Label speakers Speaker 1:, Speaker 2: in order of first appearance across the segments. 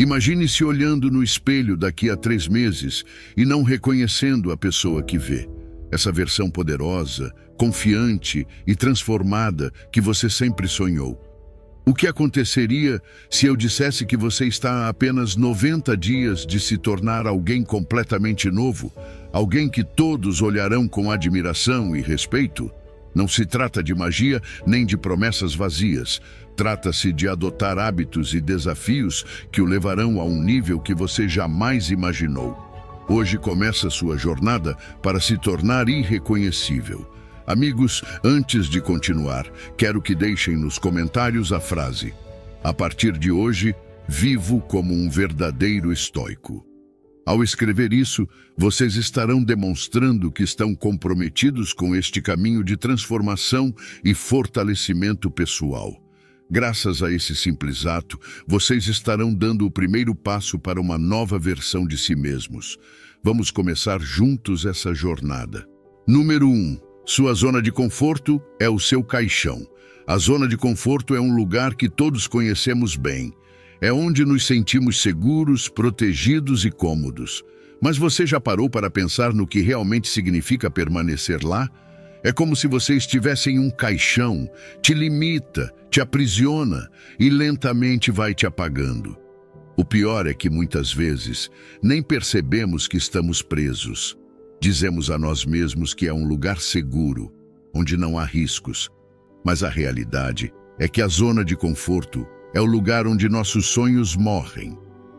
Speaker 1: Imagine-se olhando no espelho daqui a 3 meses e não reconhecendo a pessoa que vê. Essa versão poderosa, confiante e transformada que você sempre sonhou. O que aconteceria se eu dissesse que você está a apenas 90 dias de se tornar alguém completamente novo? Alguém que todos olharão com admiração e respeito? Não se trata de magia nem de promessas vazias. Trata-se de adotar hábitos e desafios que o levarão a um nível que você jamais imaginou. Hoje começa sua jornada para se tornar irreconhecível. Amigos, antes de continuar, quero que deixem nos comentários a frase: a partir de hoje, vivo como um verdadeiro estoico. Ao escrever isso, vocês estarão demonstrando que estão comprometidos com este caminho de transformação e fortalecimento pessoal. Graças a esse simples ato, vocês estarão dando o primeiro passo para uma nova versão de si mesmos. Vamos começar juntos essa jornada. Número 1. Sua zona de conforto é o seu caixão. A zona de conforto é um lugar que todos conhecemos bem. É onde nos sentimos seguros, protegidos e cômodos. Mas você já parou para pensar no que realmente significa permanecer lá? É como se você estivesse em um caixão, te limita, te aprisiona e lentamente vai te apagando. O pior é que muitas vezes nem percebemos que estamos presos. Dizemos a nós mesmos que é um lugar seguro, onde não há riscos. Mas a realidade é que a zona de conforto é o lugar onde nossos sonhos morrem.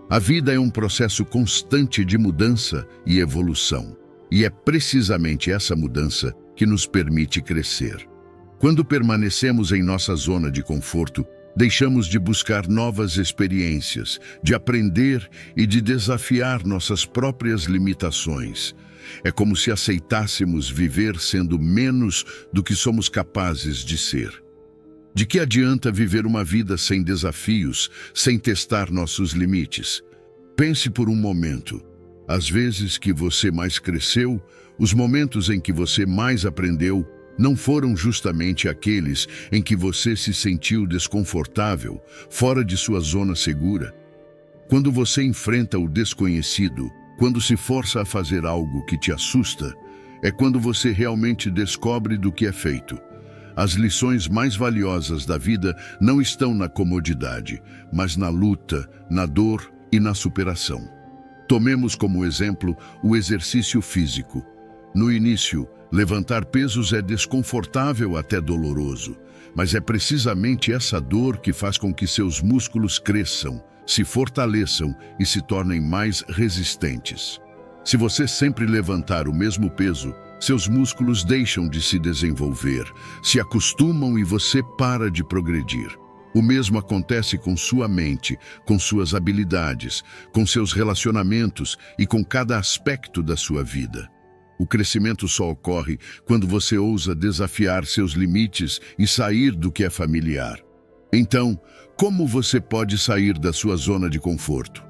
Speaker 1: A vida é um processo constante de mudança e evolução. E é precisamente essa mudança que nos permite crescer. Quando permanecemos em nossa zona de conforto, deixamos de buscar novas experiências, de aprender e de desafiar nossas próprias limitações. É como se aceitássemos viver sendo menos do que somos capazes de ser. De que adianta viver uma vida sem desafios, sem testar nossos limites? Pense por um momento. As vezes que você mais cresceu, os momentos em que você mais aprendeu, não foram justamente aqueles em que você se sentiu desconfortável, fora de sua zona segura. Quando você enfrenta o desconhecido, quando se força a fazer algo que te assusta, é quando você realmente descobre do que é feito. As lições mais valiosas da vida não estão na comodidade, mas na luta, na dor e na superação. Tomemos como exemplo o exercício físico. No início, levantar pesos é desconfortável até doloroso, mas é precisamente essa dor que faz com que seus músculos cresçam, se fortaleçam e se tornem mais resistentes. Se você sempre levantar o mesmo peso, seus músculos deixam de se desenvolver, se acostumam e você para de progredir. O mesmo acontece com sua mente, com suas habilidades, com seus relacionamentos e com cada aspecto da sua vida. O crescimento só ocorre quando você ousa desafiar seus limites e sair do que é familiar. Então, como você pode sair da sua zona de conforto?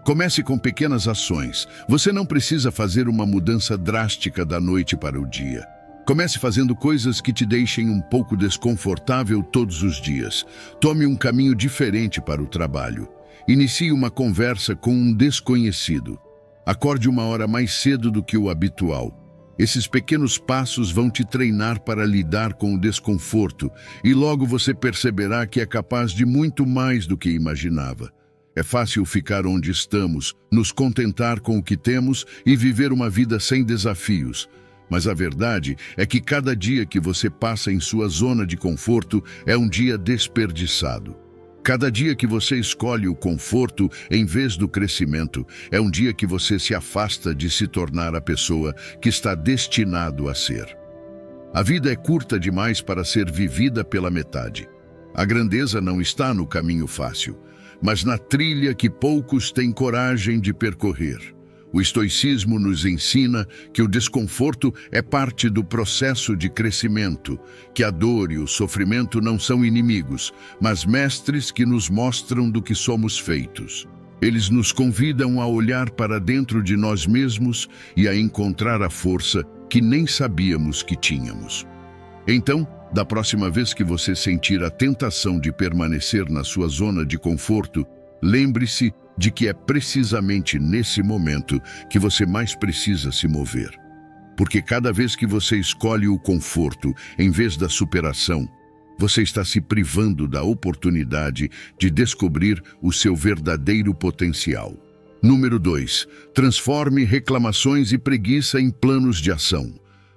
Speaker 1: Comece com pequenas ações. Você não precisa fazer uma mudança drástica da noite para o dia. Comece fazendo coisas que te deixem um pouco desconfortável todos os dias. Tome um caminho diferente para o trabalho. Inicie uma conversa com um desconhecido. Acorde uma hora mais cedo do que o habitual. Esses pequenos passos vão te treinar para lidar com o desconforto e logo você perceberá que é capaz de muito mais do que imaginava. É fácil ficar onde estamos, nos contentar com o que temos e viver uma vida sem desafios. Mas a verdade é que cada dia que você passa em sua zona de conforto é um dia desperdiçado. Cada dia que você escolhe o conforto em vez do crescimento é um dia que você se afasta de se tornar a pessoa que está destinado a ser. A vida é curta demais para ser vivida pela metade. A grandeza não está no caminho fácil, mas na trilha que poucos têm coragem de percorrer. O estoicismo nos ensina que o desconforto é parte do processo de crescimento, que a dor e o sofrimento não são inimigos, mas mestres que nos mostram do que somos feitos. Eles nos convidam a olhar para dentro de nós mesmos e a encontrar a força que nem sabíamos que tínhamos. Então, da próxima vez que você sentir a tentação de permanecer na sua zona de conforto, Lembre-se de que é precisamente nesse momento que você mais precisa se mover. Porque cada vez que você escolhe o conforto em vez da superação, você está se privando da oportunidade de descobrir o seu verdadeiro potencial. Número 2. Transforme reclamações e preguiça em planos de ação.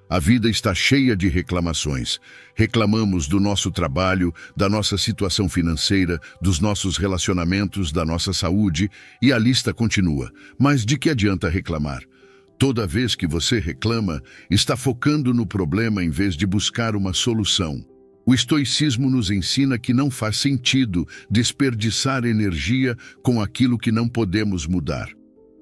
Speaker 1: A vida está cheia de reclamações. Reclamamos do nosso trabalho, da nossa situação financeira, dos nossos relacionamentos, da nossa saúde, e a lista continua. Mas de que adianta reclamar? Toda vez que você reclama, está focando no problema em vez de buscar uma solução. O estoicismo nos ensina que não faz sentido desperdiçar energia com aquilo que não podemos mudar.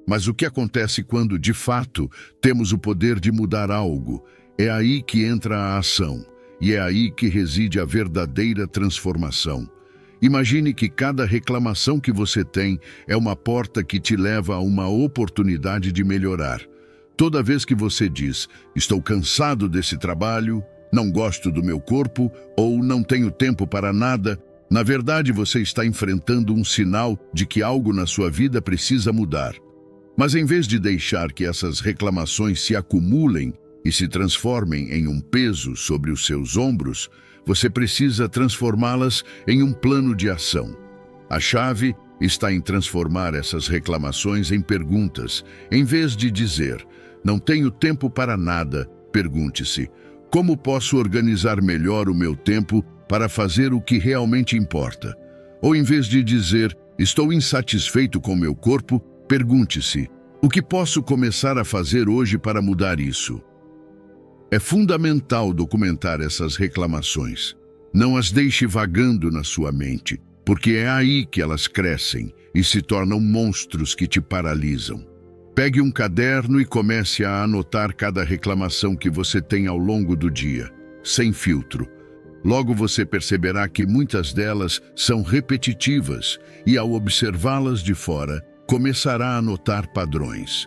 Speaker 1: Mas o que acontece quando, de fato, temos o poder de mudar algo? É aí que entra a ação, e é aí que reside a verdadeira transformação. Imagine que cada reclamação que você tem é uma porta que te leva a uma oportunidade de melhorar. Toda vez que você diz, estou cansado desse trabalho, não gosto do meu corpo ou não tenho tempo para nada, na verdade você está enfrentando um sinal de que algo na sua vida precisa mudar. Mas em vez de deixar que essas reclamações se acumulem e se transformem em um peso sobre os seus ombros, você precisa transformá-las em um plano de ação. A chave está em transformar essas reclamações em perguntas. Em vez de dizer, não tenho tempo para nada, pergunte-se, como posso organizar melhor o meu tempo para fazer o que realmente importa? Ou em vez de dizer, estou insatisfeito com meu corpo, pergunte-se, o que posso começar a fazer hoje para mudar isso? É fundamental documentar essas reclamações. Não as deixe vagando na sua mente, porque é aí que elas crescem e se tornam monstros que te paralisam. Pegue um caderno e comece a anotar cada reclamação que você tem ao longo do dia, sem filtro. Logo você perceberá que muitas delas são repetitivas e, ao observá-las de fora, começará a notar padrões.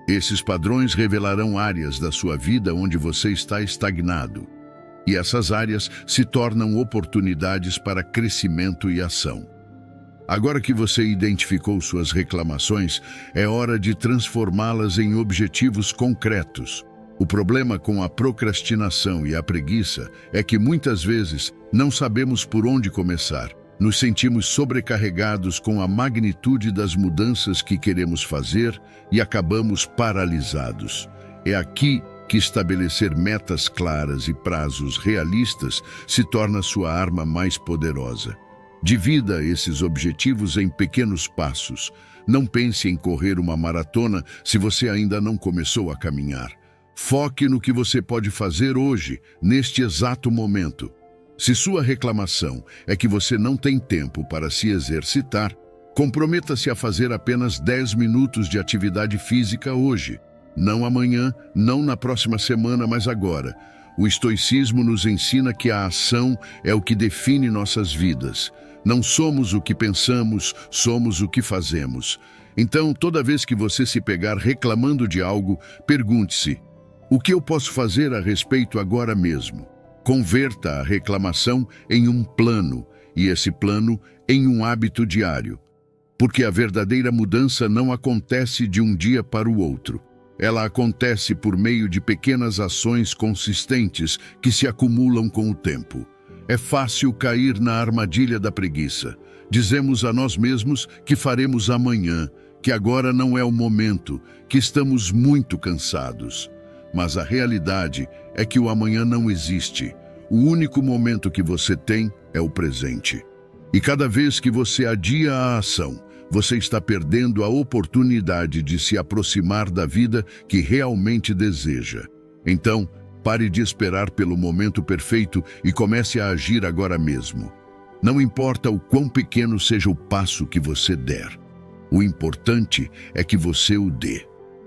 Speaker 1: Esses padrões revelarão áreas da sua vida onde você está estagnado. E essas áreas se tornam oportunidades para crescimento e ação. Agora que você identificou suas reclamações, é hora de transformá-las em objetivos concretos. O problema com a procrastinação e a preguiça é que muitas vezes não sabemos por onde começar. Nos sentimos sobrecarregados com a magnitude das mudanças que queremos fazer e acabamos paralisados. É aqui que estabelecer metas claras e prazos realistas se torna sua arma mais poderosa. Divida esses objetivos em pequenos passos. Não pense em correr uma maratona se você ainda não começou a caminhar. Foque no que você pode fazer hoje, neste exato momento. Se sua reclamação é que você não tem tempo para se exercitar, comprometa-se a fazer apenas 10 minutos de atividade física hoje. Não amanhã, não na próxima semana, mas agora. O estoicismo nos ensina que a ação é o que define nossas vidas. Não somos o que pensamos, somos o que fazemos. Então, toda vez que você se pegar reclamando de algo, pergunte-se, o que eu posso fazer a respeito agora mesmo? Converta a reclamação em um plano, e esse plano em um hábito diário. Porque a verdadeira mudança não acontece de um dia para o outro. Ela acontece por meio de pequenas ações consistentes que se acumulam com o tempo. É fácil cair na armadilha da preguiça. Dizemos a nós mesmos que faremos amanhã, que agora não é o momento, que estamos muito cansados. Mas a realidade é que o amanhã não existe. O único momento que você tem é o presente. E cada vez que você adia a ação, você está perdendo a oportunidade de se aproximar da vida que realmente deseja. Então, pare de esperar pelo momento perfeito e comece a agir agora mesmo. Não importa o quão pequeno seja o passo que você der. O importante é que você o dê.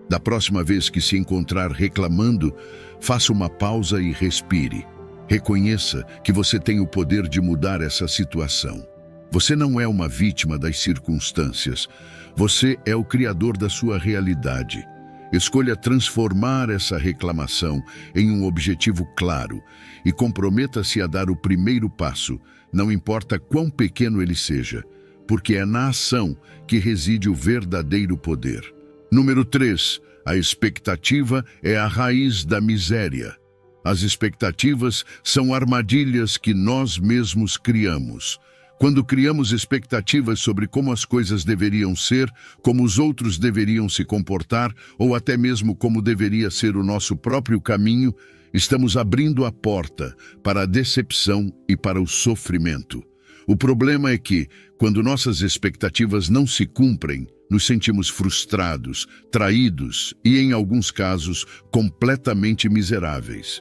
Speaker 1: Da próxima vez que se encontrar reclamando, faça uma pausa e respire. Reconheça que você tem o poder de mudar essa situação. Você não é uma vítima das circunstâncias. Você é o criador da sua realidade. Escolha transformar essa reclamação em um objetivo claro e comprometa-se a dar o primeiro passo, não importa quão pequeno ele seja, porque é na ação que reside o verdadeiro poder. Número 3. A expectativa é a raiz da miséria. As expectativas são armadilhas que nós mesmos criamos. Quando criamos expectativas sobre como as coisas deveriam ser, como os outros deveriam se comportar, ou até mesmo como deveria ser o nosso próprio caminho, estamos abrindo a porta para a decepção e para o sofrimento. O problema é que, quando nossas expectativas não se cumprem, nos sentimos frustrados, traídos e, em alguns casos, completamente miseráveis.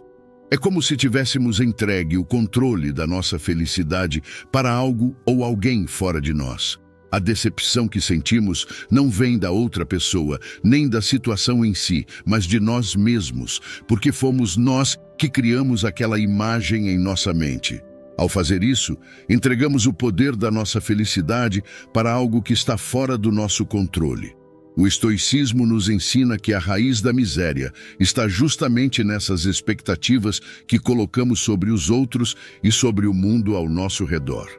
Speaker 1: É como se tivéssemos entregue o controle da nossa felicidade para algo ou alguém fora de nós. A decepção que sentimos não vem da outra pessoa, nem da situação em si, mas de nós mesmos, porque fomos nós que criamos aquela imagem em nossa mente. Ao fazer isso, entregamos o poder da nossa felicidade para algo que está fora do nosso controle. O estoicismo nos ensina que a raiz da miséria está justamente nessas expectativas que colocamos sobre os outros e sobre o mundo ao nosso redor.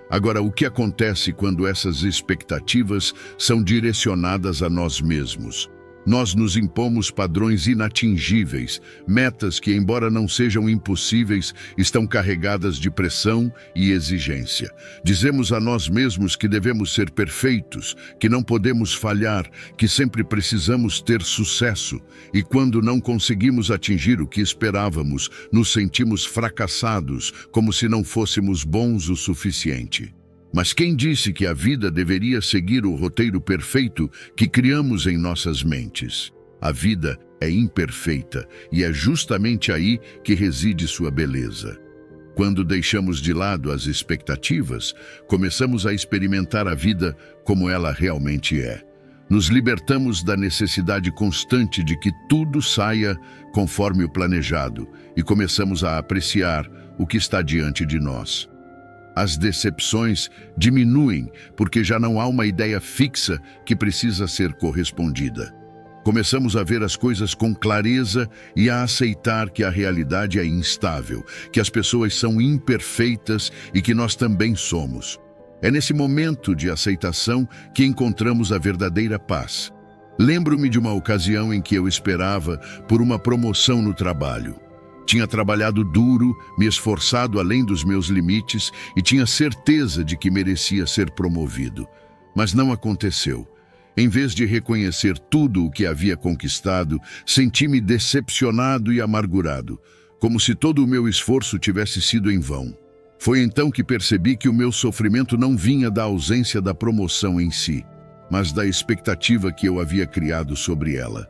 Speaker 1: Agora, o que acontece quando essas expectativas são direcionadas a nós mesmos? Nós nos impomos padrões inatingíveis, metas que, embora não sejam impossíveis, estão carregadas de pressão e exigência. Dizemos a nós mesmos que devemos ser perfeitos, que não podemos falhar, que sempre precisamos ter sucesso. E quando não conseguimos atingir o que esperávamos, nos sentimos fracassados, como se não fôssemos bons o suficiente. Mas quem disse que a vida deveria seguir o roteiro perfeito que criamos em nossas mentes? A vida é imperfeita e é justamente aí que reside sua beleza. Quando deixamos de lado as expectativas, começamos a experimentar a vida como ela realmente é. Nos libertamos da necessidade constante de que tudo saia conforme o planejado e começamos a apreciar o que está diante de nós. As decepções diminuem porque já não há uma ideia fixa que precisa ser correspondida. Começamos a ver as coisas com clareza e a aceitar que a realidade é instável, que as pessoas são imperfeitas e que nós também somos. É nesse momento de aceitação que encontramos a verdadeira paz. Lembro-me de uma ocasião em que eu esperava por uma promoção no trabalho. Tinha trabalhado duro, me esforçado além dos meus limites e tinha certeza de que merecia ser promovido. Mas não aconteceu. Em vez de reconhecer tudo o que havia conquistado, senti-me decepcionado e amargurado, como se todo o meu esforço tivesse sido em vão. Foi então que percebi que o meu sofrimento não vinha da ausência da promoção em si, mas da expectativa que eu havia criado sobre ela.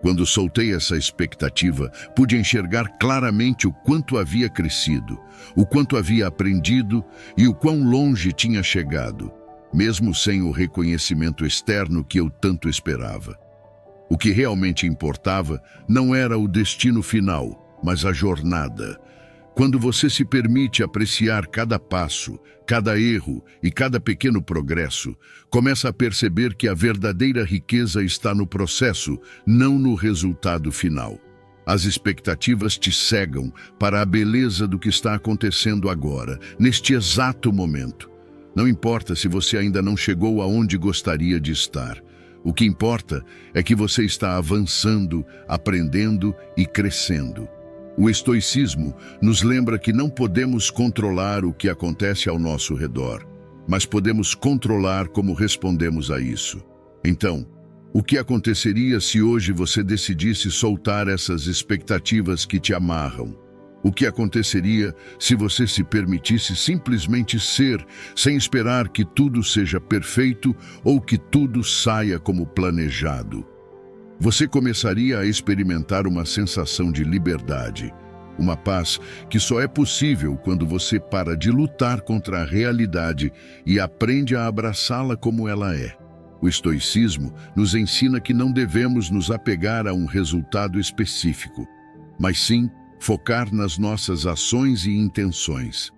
Speaker 1: Quando soltei essa expectativa, pude enxergar claramente o quanto havia crescido, o quanto havia aprendido e o quão longe tinha chegado, mesmo sem o reconhecimento externo que eu tanto esperava. O que realmente importava não era o destino final, mas a jornada. Quando você se permite apreciar cada passo, cada erro e cada pequeno progresso, começa a perceber que a verdadeira riqueza está no processo, não no resultado final. As expectativas te cegam para a beleza do que está acontecendo agora, neste exato momento. Não importa se você ainda não chegou aonde gostaria de estar. O que importa é que você está avançando, aprendendo e crescendo. O estoicismo nos lembra que não podemos controlar o que acontece ao nosso redor, mas podemos controlar como respondemos a isso. Então, o que aconteceria se hoje você decidisse soltar essas expectativas que te amarram? O que aconteceria se você se permitisse simplesmente ser, sem esperar que tudo seja perfeito ou que tudo saia como planejado? Você começaria a experimentar uma sensação de liberdade, uma paz que só é possível quando você para de lutar contra a realidade e aprende a abraçá-la como ela é. O estoicismo nos ensina que não devemos nos apegar a um resultado específico, mas sim focar nas nossas ações e intenções.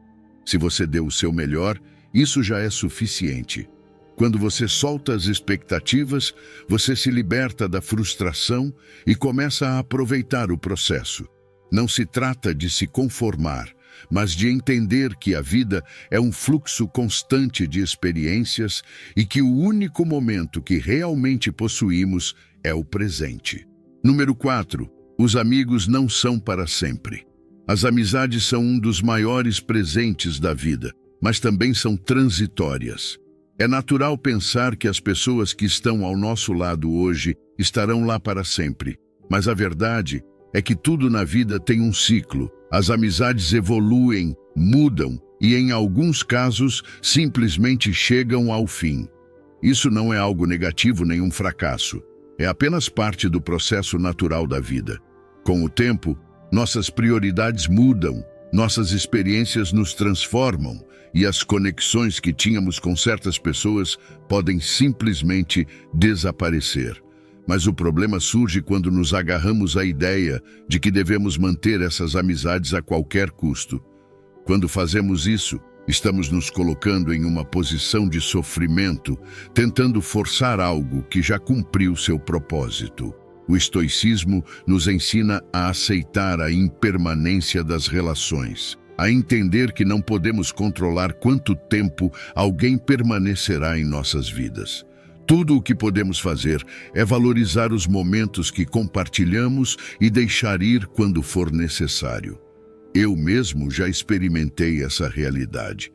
Speaker 1: Se você deu o seu melhor, isso já é suficiente. Quando você solta as expectativas, você se liberta da frustração e começa a aproveitar o processo. Não se trata de se conformar, mas de entender que a vida é um fluxo constante de experiências e que o único momento que realmente possuímos é o presente. Número 4. Os amigos não são para sempre. As amizades são um dos maiores presentes da vida, mas também são transitórias. É natural pensar que as pessoas que estão ao nosso lado hoje estarão lá para sempre, mas a verdade é que tudo na vida tem um ciclo. As amizades evoluem, mudam e, em alguns casos, simplesmente chegam ao fim. Isso não é algo negativo nem um fracasso. É apenas parte do processo natural da vida. Com o tempo, nossas prioridades mudam, nossas experiências nos transformam e as conexões que tínhamos com certas pessoas podem simplesmente desaparecer. Mas o problema surge quando nos agarramos à ideia de que devemos manter essas amizades a qualquer custo. Quando fazemos isso, estamos nos colocando em uma posição de sofrimento, tentando forçar algo que já cumpriu seu propósito. O estoicismo nos ensina a aceitar a impermanência das relações, a entender que não podemos controlar quanto tempo alguém permanecerá em nossas vidas. Tudo o que podemos fazer é valorizar os momentos que compartilhamos e deixar ir quando for necessário. Eu mesmo já experimentei essa realidade.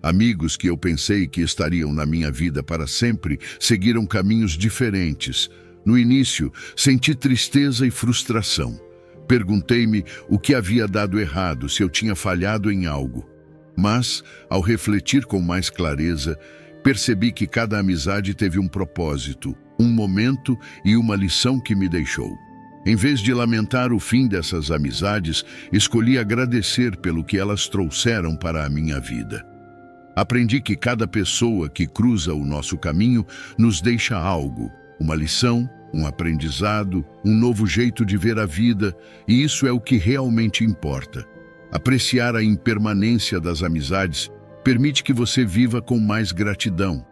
Speaker 1: Amigos que eu pensei que estariam na minha vida para sempre seguiram caminhos diferentes. No início, senti tristeza e frustração. Perguntei-me o que havia dado errado, se eu tinha falhado em algo. Mas, ao refletir com mais clareza, percebi que cada amizade teve um propósito, um momento e uma lição que me deixou. Em vez de lamentar o fim dessas amizades, escolhi agradecer pelo que elas trouxeram para a minha vida. Aprendi que cada pessoa que cruza o nosso caminho nos deixa algo, uma lição, um aprendizado, um novo jeito de ver a vida, e isso é o que realmente importa. Apreciar a impermanência das amizades permite que você viva com mais gratidão.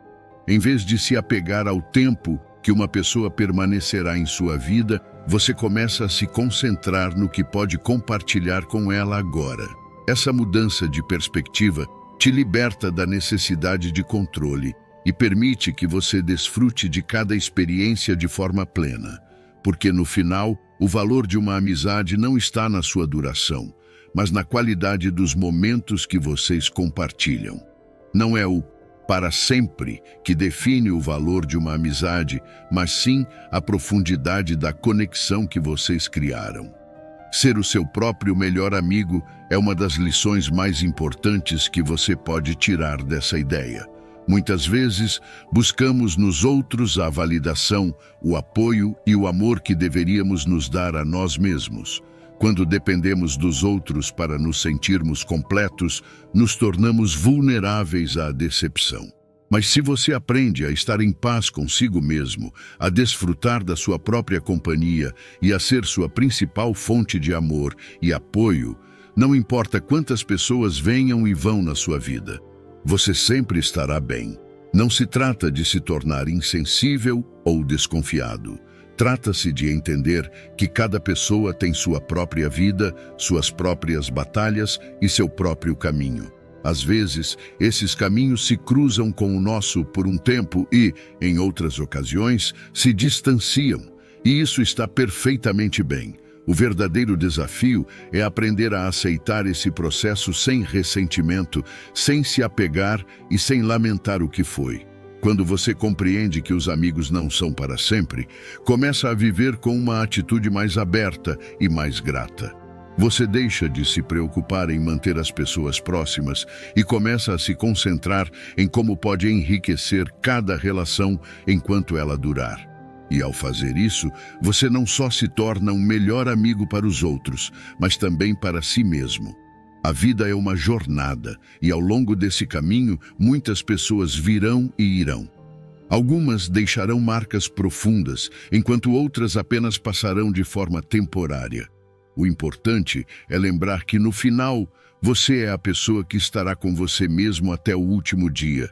Speaker 1: Em vez de se apegar ao tempo que uma pessoa permanecerá em sua vida, você começa a se concentrar no que pode compartilhar com ela agora. Essa mudança de perspectiva te liberta da necessidade de controle e permite que você desfrute de cada experiência de forma plena. Porque no final, o valor de uma amizade não está na sua duração, mas na qualidade dos momentos que vocês compartilham. Não é o para sempre que define o valor de uma amizade, mas sim a profundidade da conexão que vocês criaram. Ser o seu próprio melhor amigo é uma das lições mais importantes que você pode tirar dessa ideia. Muitas vezes, buscamos nos outros a validação, o apoio e o amor que deveríamos nos dar a nós mesmos. Quando dependemos dos outros para nos sentirmos completos, nos tornamos vulneráveis à decepção. Mas se você aprende a estar em paz consigo mesmo, a desfrutar da sua própria companhia e a ser sua principal fonte de amor e apoio, não importa quantas pessoas venham e vão na sua vida, você sempre estará bem. Não se trata de se tornar insensível ou desconfiado. Trata-se de entender que cada pessoa tem sua própria vida, suas próprias batalhas e seu próprio caminho. Às vezes, esses caminhos se cruzam com o nosso por um tempo e, em outras ocasiões, se distanciam. E isso está perfeitamente bem. O verdadeiro desafio é aprender a aceitar esse processo sem ressentimento, sem se apegar e sem lamentar o que foi. Quando você compreende que os amigos não são para sempre, começa a viver com uma atitude mais aberta e mais grata. Você deixa de se preocupar em manter as pessoas próximas e começa a se concentrar em como pode enriquecer cada relação enquanto ela durar. E ao fazer isso, você não só se torna um melhor amigo para os outros, mas também para si mesmo. A vida é uma jornada, e ao longo desse caminho, muitas pessoas virão e irão. Algumas deixarão marcas profundas, enquanto outras apenas passarão de forma temporária. O importante é lembrar que, no final, você é a pessoa que estará com você mesmo até o último dia.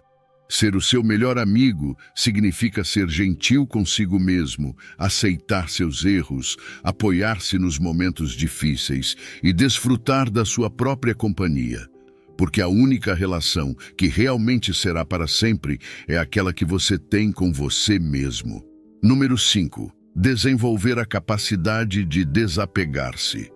Speaker 1: Ser o seu melhor amigo significa ser gentil consigo mesmo, aceitar seus erros, apoiar-se nos momentos difíceis e desfrutar da sua própria companhia. Porque a única relação que realmente será para sempre é aquela que você tem com você mesmo. Número 5. Desenvolver a capacidade de desapegar-se.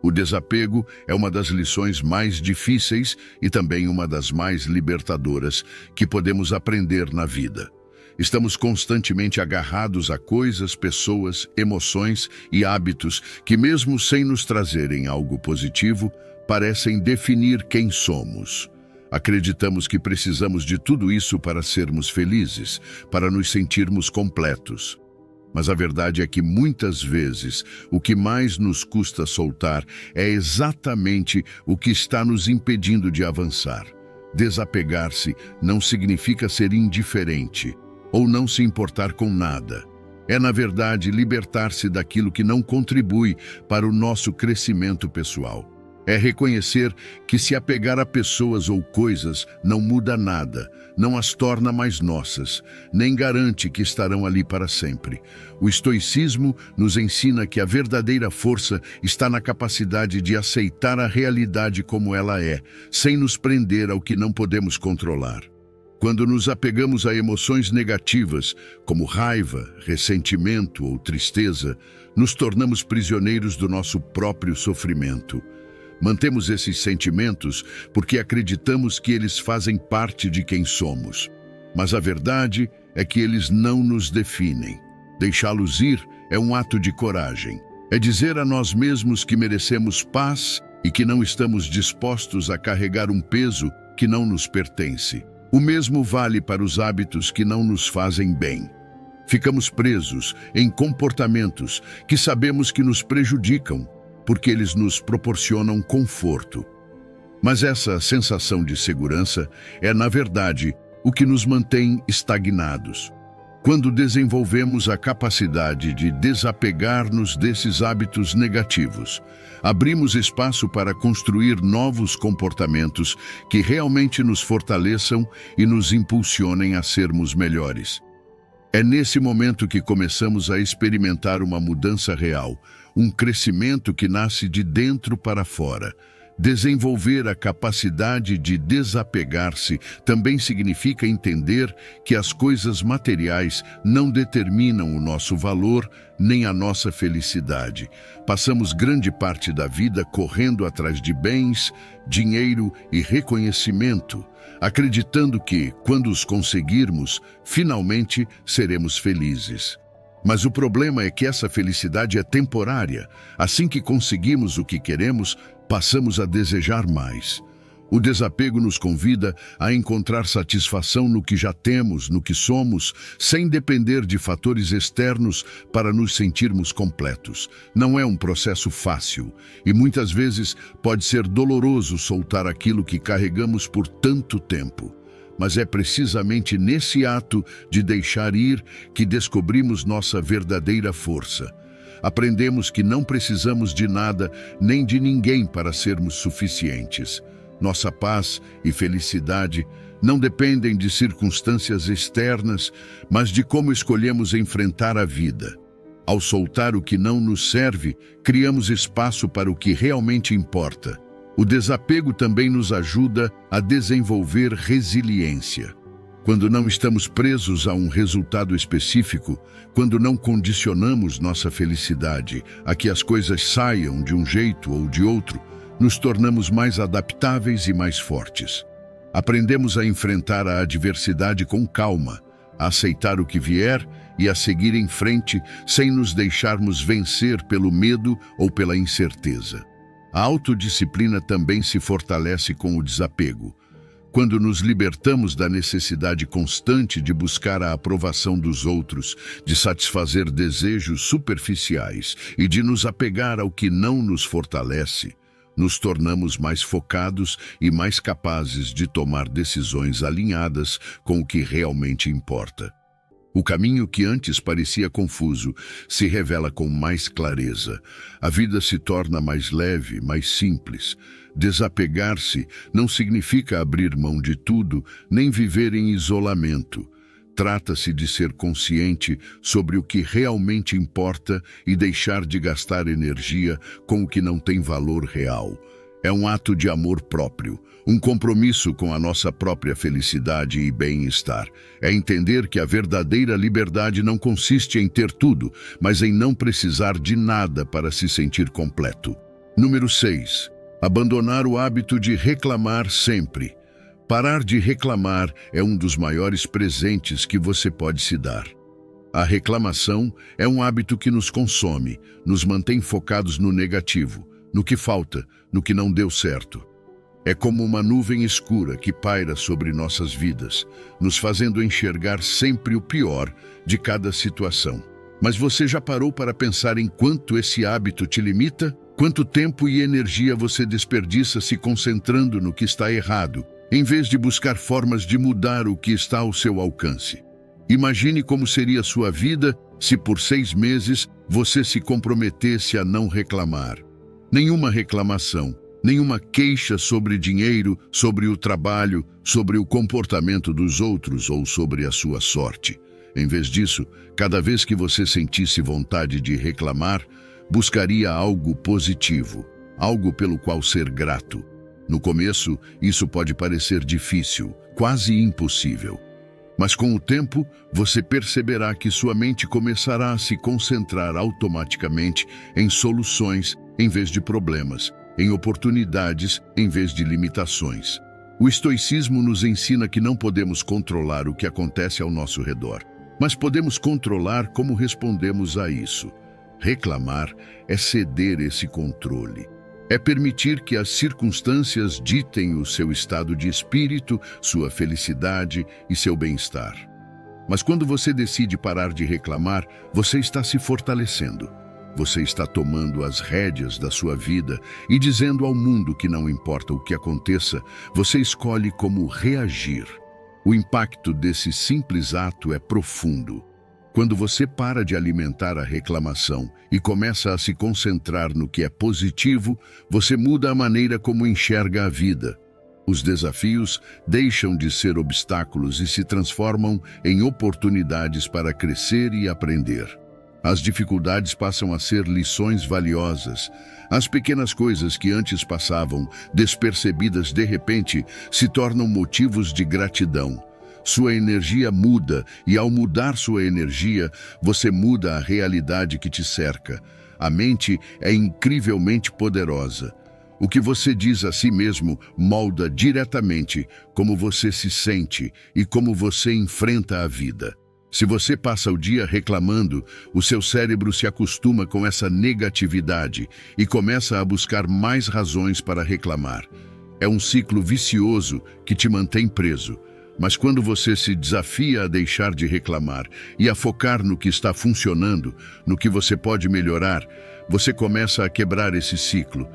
Speaker 1: O desapego é uma das lições mais difíceis e também uma das mais libertadoras que podemos aprender na vida. Estamos constantemente agarrados a coisas, pessoas, emoções e hábitos que, mesmo sem nos trazerem algo positivo, parecem definir quem somos. Acreditamos que precisamos de tudo isso para sermos felizes, para nos sentirmos completos. Mas a verdade é que muitas vezes o que mais nos custa soltar é exatamente o que está nos impedindo de avançar. Desapegar-se não significa ser indiferente ou não se importar com nada. É, na verdade, libertar-se daquilo que não contribui para o nosso crescimento pessoal. É reconhecer que se apegar a pessoas ou coisas não muda nada, não as torna mais nossas, nem garante que estarão ali para sempre. O estoicismo nos ensina que a verdadeira força está na capacidade de aceitar a realidade como ela é, sem nos prender ao que não podemos controlar. Quando nos apegamos a emoções negativas, como raiva, ressentimento ou tristeza, nos tornamos prisioneiros do nosso próprio sofrimento. Mantemos esses sentimentos porque acreditamos que eles fazem parte de quem somos. Mas a verdade é que eles não nos definem. Deixá-los ir é um ato de coragem. É dizer a nós mesmos que merecemos paz e que não estamos dispostos a carregar um peso que não nos pertence. O mesmo vale para os hábitos que não nos fazem bem. Ficamos presos em comportamentos que sabemos que nos prejudicam, porque eles nos proporcionam conforto. Mas essa sensação de segurança é, na verdade, o que nos mantém estagnados. Quando desenvolvemos a capacidade de desapegar-nos desses hábitos negativos, abrimos espaço para construir novos comportamentos que realmente nos fortaleçam e nos impulsionem a sermos melhores. É nesse momento que começamos a experimentar uma mudança real, um crescimento que nasce de dentro para fora. Desenvolver a capacidade de desapegar-se também significa entender que as coisas materiais não determinam o nosso valor nem a nossa felicidade. Passamos grande parte da vida correndo atrás de bens, dinheiro e reconhecimento, acreditando que, quando os conseguirmos, finalmente seremos felizes. Mas o problema é que essa felicidade é temporária. Assim que conseguimos o que queremos, passamos a desejar mais. O desapego nos convida a encontrar satisfação no que já temos, no que somos, sem depender de fatores externos para nos sentirmos completos. Não é um processo fácil e muitas vezes pode ser doloroso soltar aquilo que carregamos por tanto tempo. Mas é precisamente nesse ato de deixar ir que descobrimos nossa verdadeira força. Aprendemos que não precisamos de nada nem de ninguém para sermos suficientes. Nossa paz e felicidade não dependem de circunstâncias externas, mas de como escolhemos enfrentar a vida. Ao soltar o que não nos serve, criamos espaço para o que realmente importa. O desapego também nos ajuda a desenvolver resiliência. Quando não estamos presos a um resultado específico, quando não condicionamos nossa felicidade a que as coisas saiam de um jeito ou de outro, nos tornamos mais adaptáveis e mais fortes. Aprendemos a enfrentar a adversidade com calma, a aceitar o que vier e a seguir em frente sem nos deixarmos vencer pelo medo ou pela incerteza. A autodisciplina também se fortalece com o desapego. Quando nos libertamos da necessidade constante de buscar a aprovação dos outros, de satisfazer desejos superficiais e de nos apegar ao que não nos fortalece, nos tornamos mais focados e mais capazes de tomar decisões alinhadas com o que realmente importa. O caminho que antes parecia confuso se revela com mais clareza. A vida se torna mais leve, mais simples. Desapegar-se não significa abrir mão de tudo, nem viver em isolamento. Trata-se de ser consciente sobre o que realmente importa e deixar de gastar energia com o que não tem valor real. É um ato de amor próprio, um compromisso com a nossa própria felicidade e bem-estar. É entender que a verdadeira liberdade não consiste em ter tudo, mas em não precisar de nada para se sentir completo. Número 6. Abandonar o hábito de reclamar sempre. Parar de reclamar é um dos maiores presentes que você pode se dar. A reclamação é um hábito que nos consome, nos mantém focados no negativo, no que falta, no que não deu certo. É como uma nuvem escura que paira sobre nossas vidas, nos fazendo enxergar sempre o pior de cada situação. Mas você já parou para pensar em quanto esse hábito te limita? Quanto tempo e energia você desperdiça se concentrando no que está errado, em vez de buscar formas de mudar o que está ao seu alcance? Imagine como seria sua vida se por 6 meses você se comprometesse a não reclamar. Nenhuma reclamação, nenhuma queixa sobre dinheiro, sobre o trabalho, sobre o comportamento dos outros ou sobre a sua sorte. Em vez disso, cada vez que você sentisse vontade de reclamar, buscaria algo positivo, algo pelo qual ser grato. No começo, isso pode parecer difícil, quase impossível. Mas com o tempo, você perceberá que sua mente começará a se concentrar automaticamente em soluções em vez de problemas, em oportunidades em vez de limitações. O estoicismo nos ensina que não podemos controlar o que acontece ao nosso redor, mas podemos controlar como respondemos a isso. Reclamar é ceder esse controle. É permitir que as circunstâncias ditem o seu estado de espírito, sua felicidade e seu bem-estar. Mas quando você decide parar de reclamar, você está se fortalecendo. Você está tomando as rédeas da sua vida e dizendo ao mundo que não importa o que aconteça, você escolhe como reagir. O impacto desse simples ato é profundo. Quando você para de alimentar a reclamação e começa a se concentrar no que é positivo, você muda a maneira como enxerga a vida. Os desafios deixam de ser obstáculos e se transformam em oportunidades para crescer e aprender. As dificuldades passam a ser lições valiosas. As pequenas coisas que antes passavam despercebidas de repente se tornam motivos de gratidão. Sua energia muda e, ao mudar sua energia, você muda a realidade que te cerca. A mente é incrivelmente poderosa. O que você diz a si mesmo molda diretamente como você se sente e como você enfrenta a vida. Se você passa o dia reclamando, o seu cérebro se acostuma com essa negatividade e começa a buscar mais razões para reclamar. É um ciclo vicioso que te mantém preso. Mas quando você se desafia a deixar de reclamar e a focar no que está funcionando, no que você pode melhorar, você começa a quebrar esse ciclo.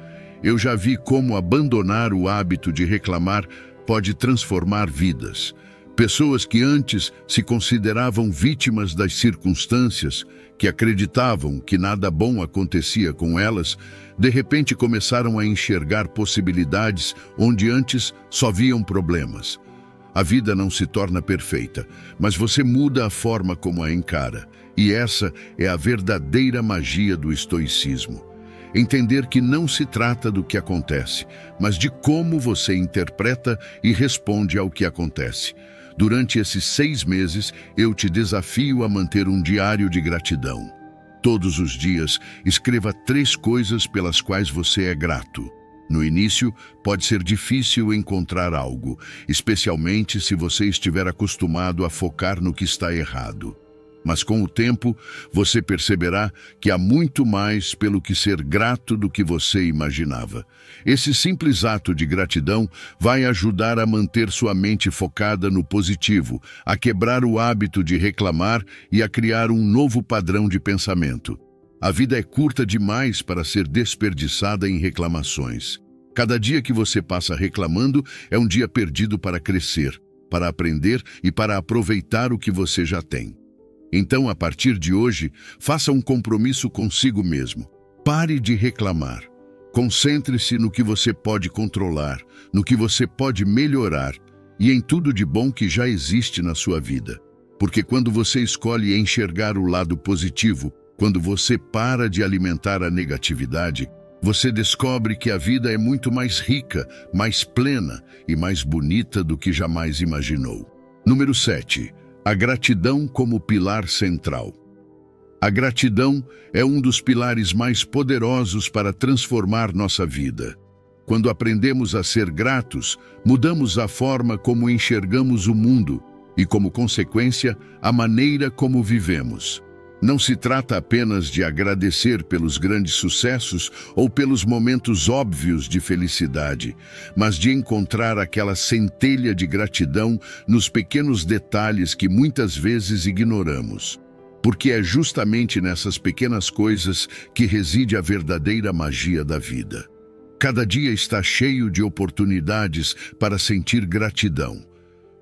Speaker 1: Eu já vi como abandonar o hábito de reclamar pode transformar vidas. Pessoas que antes se consideravam vítimas das circunstâncias, que acreditavam que nada bom acontecia com elas, de repente começaram a enxergar possibilidades onde antes só viam problemas. A vida não se torna perfeita, mas você muda a forma como a encara. E essa é a verdadeira magia do estoicismo. Entender que não se trata do que acontece, mas de como você interpreta e responde ao que acontece. Durante esses 6 meses, eu te desafio a manter um diário de gratidão. Todos os dias, escreva 3 coisas pelas quais você é grato. No início, pode ser difícil encontrar algo, especialmente se você estiver acostumado a focar no que está errado. Mas com o tempo, você perceberá que há muito mais pelo que ser grato do que você imaginava. Esse simples ato de gratidão vai ajudar a manter sua mente focada no positivo, a quebrar o hábito de reclamar e a criar um novo padrão de pensamento. A vida é curta demais para ser desperdiçada em reclamações. Cada dia que você passa reclamando é um dia perdido para crescer, para aprender e para aproveitar o que você já tem. Então, a partir de hoje, faça um compromisso consigo mesmo. Pare de reclamar. Concentre-se no que você pode controlar, no que você pode melhorar e em tudo de bom que já existe na sua vida. Porque quando você escolhe enxergar o lado positivo, quando você para de alimentar a negatividade, você descobre que a vida é muito mais rica, mais plena e mais bonita do que jamais imaginou. Número 7. A gratidão como pilar central. A gratidão é um dos pilares mais poderosos para transformar nossa vida. Quando aprendemos a ser gratos, mudamos a forma como enxergamos o mundo e, como consequência, a maneira como vivemos. Não se trata apenas de agradecer pelos grandes sucessos ou pelos momentos óbvios de felicidade, mas de encontrar aquela centelha de gratidão nos pequenos detalhes que muitas vezes ignoramos. Porque é justamente nessas pequenas coisas que reside a verdadeira magia da vida. Cada dia está cheio de oportunidades para sentir gratidão.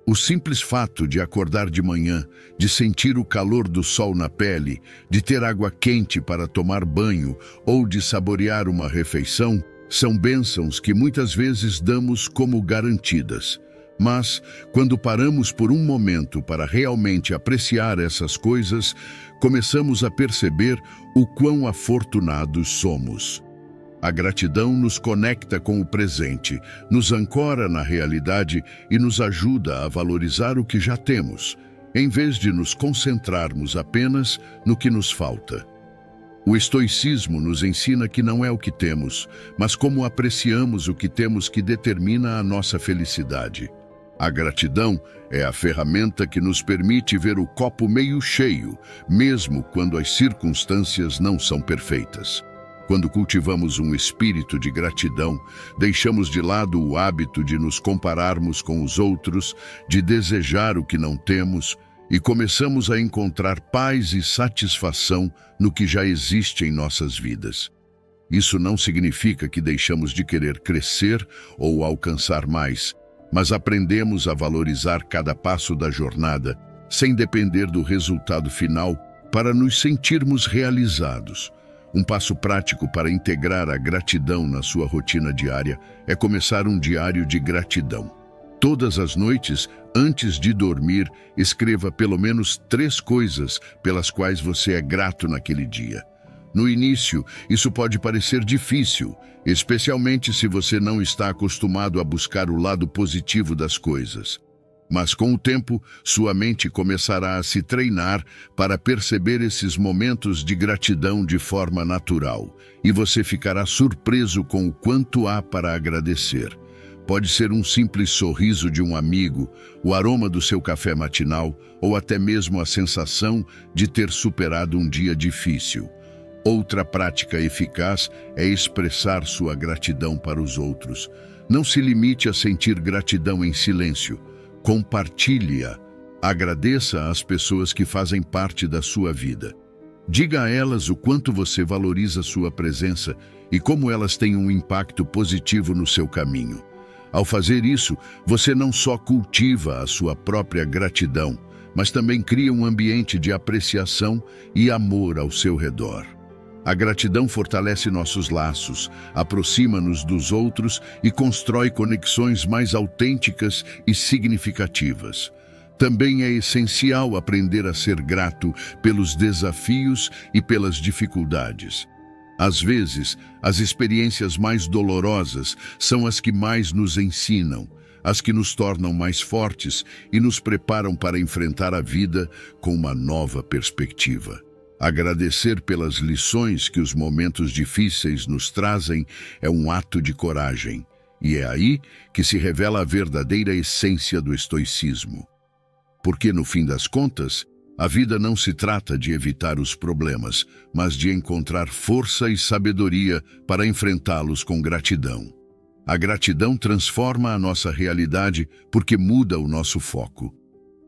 Speaker 1: O simples fato de acordar de manhã, de sentir o calor do sol na pele, de ter água quente para tomar banho ou de saborear uma refeição, são bênçãos que muitas vezes damos como garantidas. Mas, quando paramos por um momento para realmente apreciar essas coisas, começamos a perceber o quão afortunados somos. A gratidão nos conecta com o presente, nos ancora na realidade e nos ajuda a valorizar o que já temos, em vez de nos concentrarmos apenas no que nos falta. O estoicismo nos ensina que não é o que temos, mas como apreciamos o que temos que determina a nossa felicidade. A gratidão é a ferramenta que nos permite ver o copo meio cheio, mesmo quando as circunstâncias não são perfeitas. Quando cultivamos um espírito de gratidão, deixamos de lado o hábito de nos compararmos com os outros, de desejar o que não temos, e começamos a encontrar paz e satisfação no que já existe em nossas vidas. Isso não significa que deixamos de querer crescer ou alcançar mais, mas aprendemos a valorizar cada passo da jornada, sem depender do resultado final, para nos sentirmos realizados. Um passo prático para integrar a gratidão na sua rotina diária é começar um diário de gratidão. Todas as noites, antes de dormir, escreva pelo menos 3 coisas pelas quais você é grato naquele dia. No início, isso pode parecer difícil, especialmente se você não está acostumado a buscar o lado positivo das coisas. Mas com o tempo, sua mente começará a se treinar para perceber esses momentos de gratidão de forma natural, e você ficará surpreso com o quanto há para agradecer. Pode ser um simples sorriso de um amigo, o aroma do seu café matinal, ou até mesmo a sensação de ter superado um dia difícil. Outra prática eficaz é expressar sua gratidão para os outros. Não se limite a sentir gratidão em silêncio. Compartilhe-a. Agradeça às pessoas que fazem parte da sua vida. Diga a elas o quanto você valoriza sua presença e como elas têm um impacto positivo no seu caminho. Ao fazer isso, você não só cultiva a sua própria gratidão, mas também cria um ambiente de apreciação e amor ao seu redor. A gratidão fortalece nossos laços, aproxima-nos dos outros e constrói conexões mais autênticas e significativas. Também é essencial aprender a ser grato pelos desafios e pelas dificuldades. Às vezes, as experiências mais dolorosas são as que mais nos ensinam, as que nos tornam mais fortes e nos preparam para enfrentar a vida com uma nova perspectiva. Agradecer pelas lições que os momentos difíceis nos trazem é um ato de coragem, e é aí que se revela a verdadeira essência do estoicismo. Porque, no fim das contas, a vida não se trata de evitar os problemas, mas de encontrar força e sabedoria para enfrentá-los com gratidão. A gratidão transforma a nossa realidade porque muda o nosso foco.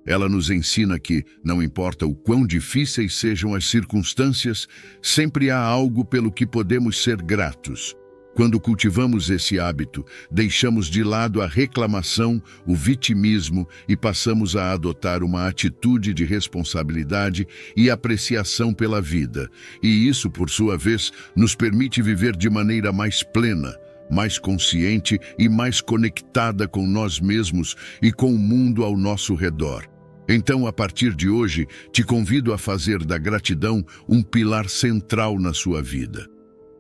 Speaker 1: Ela nos ensina que, não importa o quão difíceis sejam as circunstâncias, sempre há algo pelo que podemos ser gratos. Quando cultivamos esse hábito, deixamos de lado a reclamação, o vitimismo e passamos a adotar uma atitude de responsabilidade e apreciação pela vida. E isso, por sua vez, nos permite viver de maneira mais plena, mais consciente e mais conectada com nós mesmos e com o mundo ao nosso redor. Então, a partir de hoje, te convido a fazer da gratidão um pilar central na sua vida.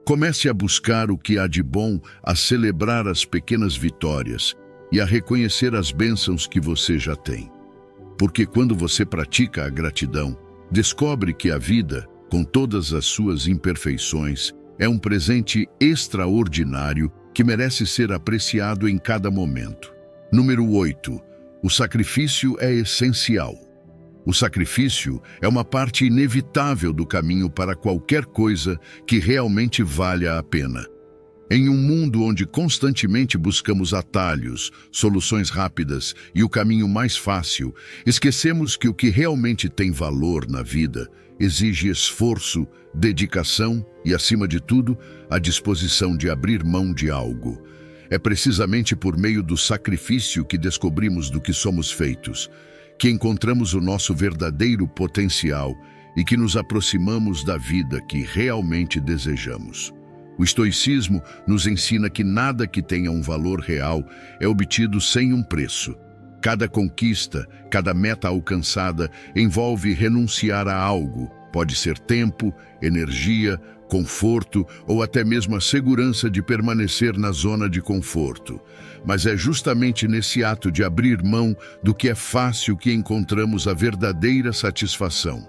Speaker 1: Comece a buscar o que há de bom, a celebrar as pequenas vitórias e a reconhecer as bênçãos que você já tem. Porque quando você pratica a gratidão, descobre que a vida, com todas as suas imperfeições, é um presente extraordinário que merece ser apreciado em cada momento. Número 8. O sacrifício é essencial. O sacrifício é uma parte inevitável do caminho para qualquer coisa que realmente valha a pena. Em um mundo onde constantemente buscamos atalhos, soluções rápidas e o caminho mais fácil, esquecemos que o que realmente tem valor na vida exige esforço, dedicação e, acima de tudo, a disposição de abrir mão de algo. É precisamente por meio do sacrifício que descobrimos do que somos feitos, que encontramos o nosso verdadeiro potencial e que nos aproximamos da vida que realmente desejamos. O estoicismo nos ensina que nada que tenha um valor real é obtido sem um preço. Cada conquista, cada meta alcançada envolve renunciar a algo. Pode ser tempo, energia, conforto ou até mesmo a segurança de permanecer na zona de conforto. Mas é justamente nesse ato de abrir mão do que é fácil que encontramos a verdadeira satisfação.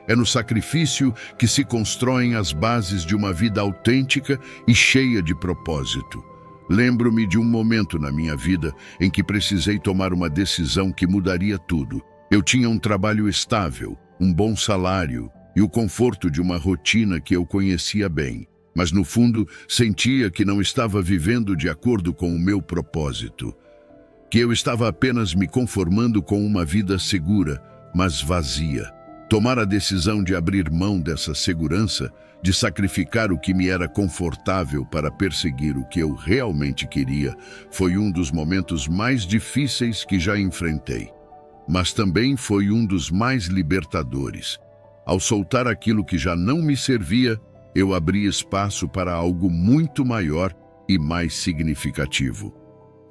Speaker 1: É no sacrifício que se constroem as bases de uma vida autêntica e cheia de propósito. Lembro-me de um momento na minha vida em que precisei tomar uma decisão que mudaria tudo. Eu tinha um trabalho estável, um bom salário e o conforto de uma rotina que eu conhecia bem. Mas no fundo, sentia que não estava vivendo de acordo com o meu propósito. Que eu estava apenas me conformando com uma vida segura, mas vazia. Tomar a decisão de abrir mão dessa segurança, de sacrificar o que me era confortável para perseguir o que eu realmente queria, foi um dos momentos mais difíceis que já enfrentei. Mas também foi um dos mais libertadores. Ao soltar aquilo que já não me servia, eu abri espaço para algo muito maior e mais significativo.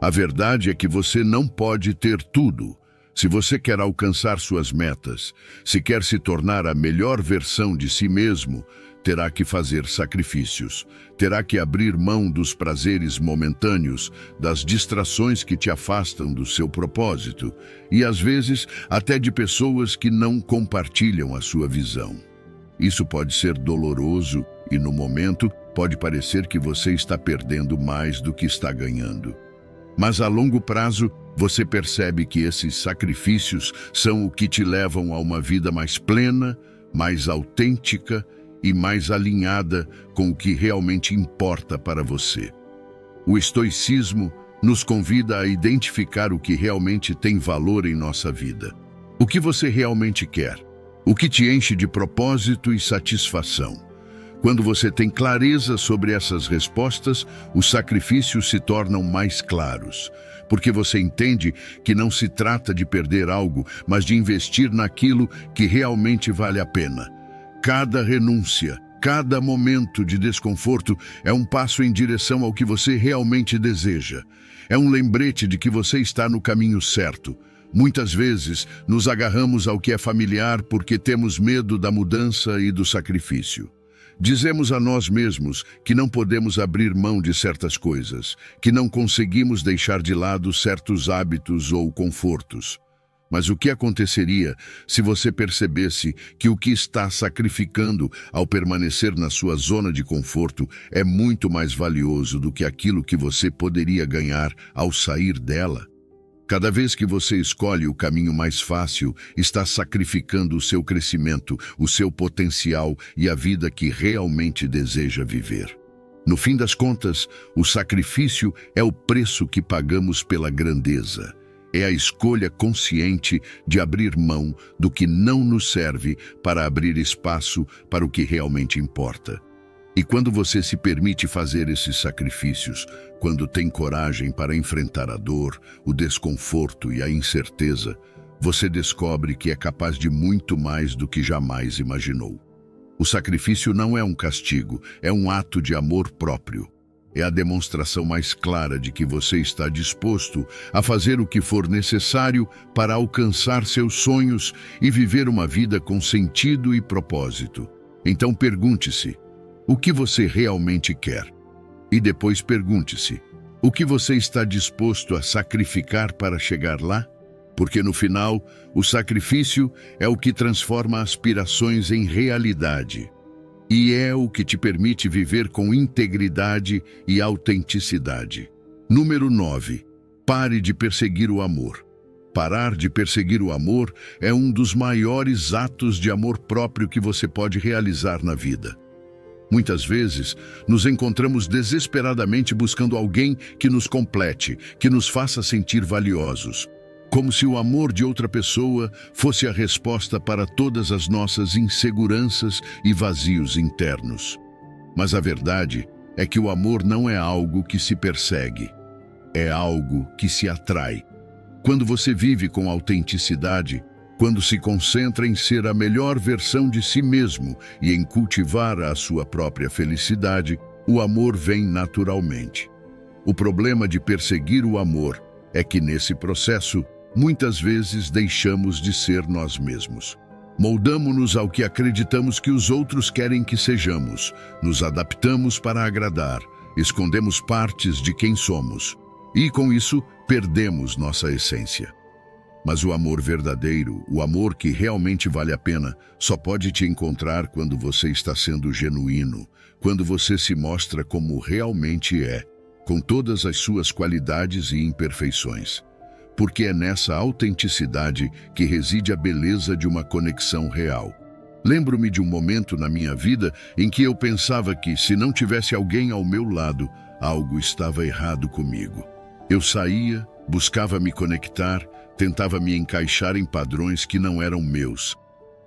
Speaker 1: A verdade é que você não pode ter tudo. Se você quer alcançar suas metas, se quer se tornar a melhor versão de si mesmo, terá que fazer sacrifícios, terá que abrir mão dos prazeres momentâneos, das distrações que te afastam do seu propósito e, às vezes, até de pessoas que não compartilham a sua visão. Isso pode ser doloroso e, no momento, pode parecer que você está perdendo mais do que está ganhando. Mas, a longo prazo, você percebe que esses sacrifícios são o que te levam a uma vida mais plena, mais autêntica e mais alinhada com o que realmente importa para você. O estoicismo nos convida a identificar o que realmente tem valor em nossa vida. O que você realmente quer? O que te enche de propósito e satisfação? Quando você tem clareza sobre essas respostas, os sacrifícios se tornam mais claros, porque você entende que não se trata de perder algo, mas de investir naquilo que realmente vale a pena. Cada renúncia, cada momento de desconforto é um passo em direção ao que você realmente deseja. É um lembrete de que você está no caminho certo. Muitas vezes, nos agarramos ao que é familiar porque temos medo da mudança e do sacrifício. Dizemos a nós mesmos que não podemos abrir mão de certas coisas, que não conseguimos deixar de lado certos hábitos ou confortos. Mas o que aconteceria se você percebesse que o que está sacrificando ao permanecer na sua zona de conforto é muito mais valioso do que aquilo que você poderia ganhar ao sair dela? Cada vez que você escolhe o caminho mais fácil, está sacrificando o seu crescimento, o seu potencial e a vida que realmente deseja viver. No fim das contas, o sacrifício é o preço que pagamos pela grandeza. É a escolha consciente de abrir mão do que não nos serve para abrir espaço para o que realmente importa. E quando você se permite fazer esses sacrifícios, quando tem coragem para enfrentar a dor, o desconforto e a incerteza, você descobre que é capaz de muito mais do que jamais imaginou. O sacrifício não é um castigo, é um ato de amor próprio. É a demonstração mais clara de que você está disposto a fazer o que for necessário para alcançar seus sonhos e viver uma vida com sentido e propósito. Então pergunte-se: o que você realmente quer? E depois pergunte-se: o que você está disposto a sacrificar para chegar lá? Porque no final, o sacrifício é o que transforma aspirações em realidade. E é o que te permite viver com integridade e autenticidade. Número 9. Pare de perseguir o amor. Parar de perseguir o amor é um dos maiores atos de amor próprio que você pode realizar na vida. Muitas vezes, nos encontramos desesperadamente buscando alguém que nos complete, que nos faça sentir valiosos. Como se o amor de outra pessoa fosse a resposta para todas as nossas inseguranças e vazios internos. Mas a verdade é que o amor não é algo que se persegue, é algo que se atrai. Quando você vive com autenticidade, quando se concentra em ser a melhor versão de si mesmo e em cultivar a sua própria felicidade, o amor vem naturalmente. O problema de perseguir o amor é que nesse processo, muitas vezes deixamos de ser nós mesmos. Moldamo-nos ao que acreditamos que os outros querem que sejamos, nos adaptamos para agradar, escondemos partes de quem somos e, com isso, perdemos nossa essência. Mas o amor verdadeiro, o amor que realmente vale a pena, só pode te encontrar quando você está sendo genuíno, quando você se mostra como realmente é, com todas as suas qualidades e imperfeições. Porque é nessa autenticidade que reside a beleza de uma conexão real. Lembro-me de um momento na minha vida em que eu pensava que, se não tivesse alguém ao meu lado, algo estava errado comigo. Eu saía, buscava me conectar, tentava me encaixar em padrões que não eram meus.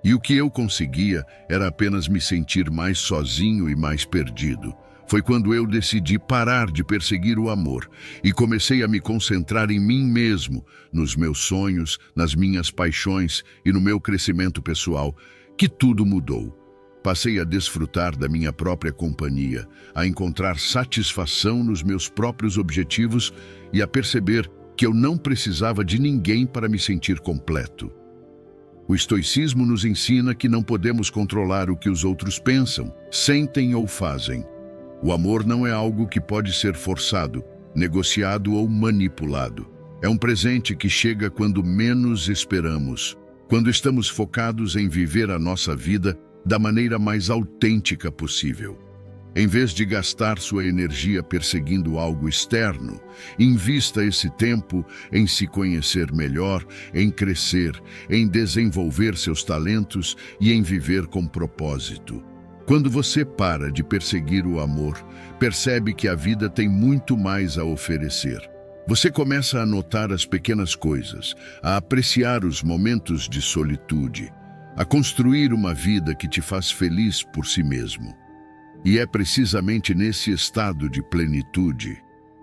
Speaker 1: E o que eu conseguia era apenas me sentir mais sozinho e mais perdido. Foi quando eu decidi parar de perseguir o amor e comecei a me concentrar em mim mesmo, nos meus sonhos, nas minhas paixões e no meu crescimento pessoal, que tudo mudou. Passei a desfrutar da minha própria companhia, a encontrar satisfação nos meus próprios objetivos e a perceber que eu não precisava de ninguém para me sentir completo. O estoicismo nos ensina que não podemos controlar o que os outros pensam, sentem ou fazem. O amor não é algo que pode ser forçado, negociado ou manipulado. É um presente que chega quando menos esperamos, quando estamos focados em viver a nossa vida da maneira mais autêntica possível. Em vez de gastar sua energia perseguindo algo externo, invista esse tempo em se conhecer melhor, em crescer, em desenvolver seus talentos e em viver com propósito. Quando você para de perseguir o amor, percebe que a vida tem muito mais a oferecer. Você começa a notar as pequenas coisas, a apreciar os momentos de solitude, a construir uma vida que te faz feliz por si mesmo. E é precisamente nesse estado de plenitude,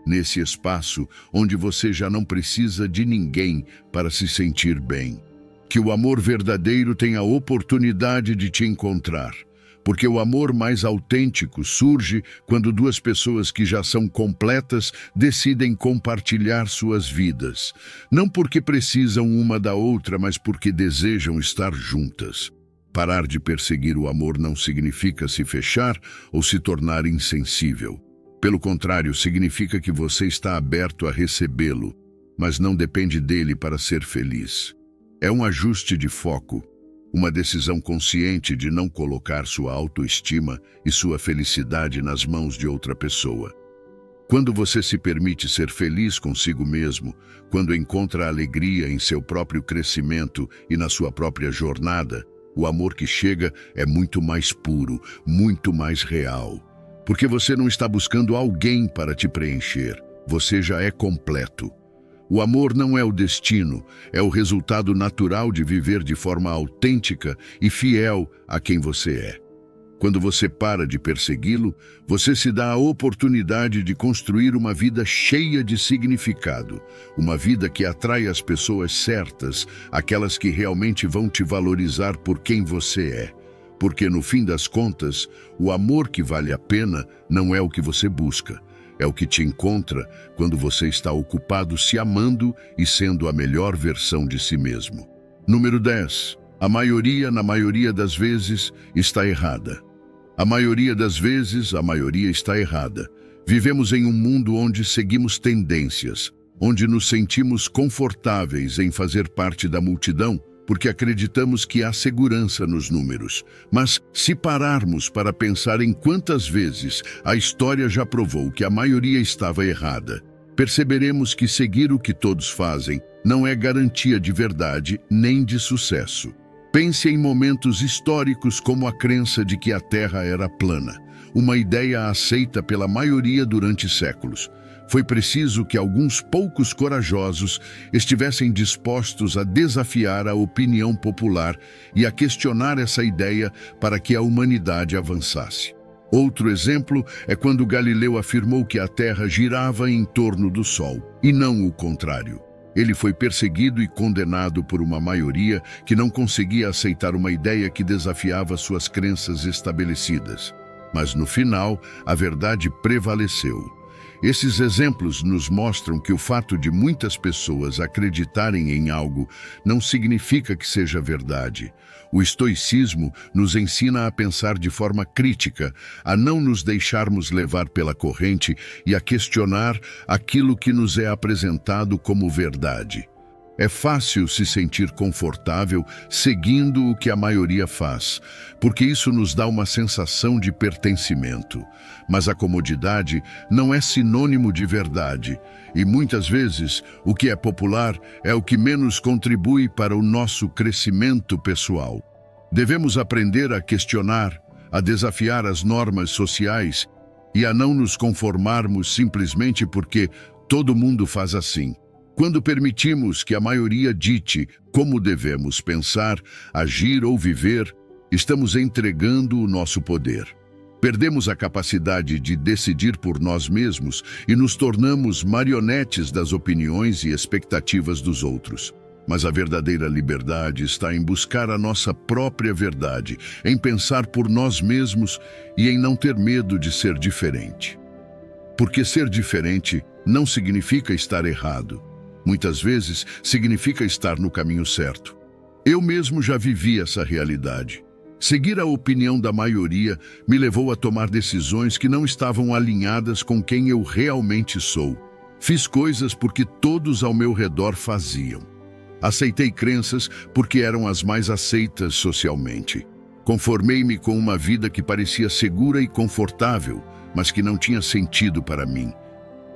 Speaker 1: nesse espaço onde você já não precisa de ninguém para se sentir bem, que o amor verdadeiro tem a oportunidade de te encontrar. Porque o amor mais autêntico surge quando duas pessoas que já são completas decidem compartilhar suas vidas. Não porque precisam uma da outra, mas porque desejam estar juntas. Parar de perseguir o amor não significa se fechar ou se tornar insensível. Pelo contrário, significa que você está aberto a recebê-lo, mas não depende dele para ser feliz. É um ajuste de foco. Uma decisão consciente de não colocar sua autoestima e sua felicidade nas mãos de outra pessoa. Quando você se permite ser feliz consigo mesmo, quando encontra alegria em seu próprio crescimento e na sua própria jornada, o amor que chega é muito mais puro, muito mais real. Porque você não está buscando alguém para te preencher, você já é completo. O amor não é o destino, é o resultado natural de viver de forma autêntica e fiel a quem você é. Quando você para de persegui-lo, você se dá a oportunidade de construir uma vida cheia de significado, uma vida que atrai as pessoas certas, aquelas que realmente vão te valorizar por quem você é. Porque, no fim das contas, o amor que vale a pena não é o que você busca, é o que te encontra quando você está ocupado se amando e sendo a melhor versão de si mesmo. Número 10. A maioria, na maioria das vezes, está errada. A maioria das vezes, a maioria está errada. Vivemos em um mundo onde seguimos tendências, onde nos sentimos confortáveis em fazer parte da multidão, porque acreditamos que há segurança nos números. Mas, se pararmos para pensar em quantas vezes a história já provou que a maioria estava errada, perceberemos que seguir o que todos fazem não é garantia de verdade nem de sucesso. Pense em momentos históricos como a crença de que a Terra era plana, uma ideia aceita pela maioria durante séculos. Foi preciso que alguns poucos corajosos estivessem dispostos a desafiar a opinião popular e a questionar essa ideia para que a humanidade avançasse. Outro exemplo é quando Galileu afirmou que a Terra girava em torno do Sol, e não o contrário. Ele foi perseguido e condenado por uma maioria que não conseguia aceitar uma ideia que desafiava suas crenças estabelecidas. Mas no final, a verdade prevaleceu. Esses exemplos nos mostram que o fato de muitas pessoas acreditarem em algo não significa que seja verdade. O estoicismo nos ensina a pensar de forma crítica, a não nos deixarmos levar pela corrente e a questionar aquilo que nos é apresentado como verdade. É fácil se sentir confortável seguindo o que a maioria faz, porque isso nos dá uma sensação de pertencimento. Mas a comodidade não é sinônimo de verdade, e muitas vezes o que é popular é o que menos contribui para o nosso crescimento pessoal. Devemos aprender a questionar, a desafiar as normas sociais e a não nos conformarmos simplesmente porque todo mundo faz assim. Quando permitimos que a maioria dite como devemos pensar, agir ou viver, estamos entregando o nosso poder. Perdemos a capacidade de decidir por nós mesmos e nos tornamos marionetes das opiniões e expectativas dos outros. Mas a verdadeira liberdade está em buscar a nossa própria verdade, em pensar por nós mesmos e em não ter medo de ser diferente. Porque ser diferente não significa estar errado. Muitas vezes significa estar no caminho certo. Eu mesmo já vivi essa realidade. Seguir a opinião da maioria me levou a tomar decisões que não estavam alinhadas com quem eu realmente sou. Fiz coisas porque todos ao meu redor faziam. Aceitei crenças porque eram as mais aceitas socialmente. Conformei-me com uma vida que parecia segura e confortável, mas que não tinha sentido para mim.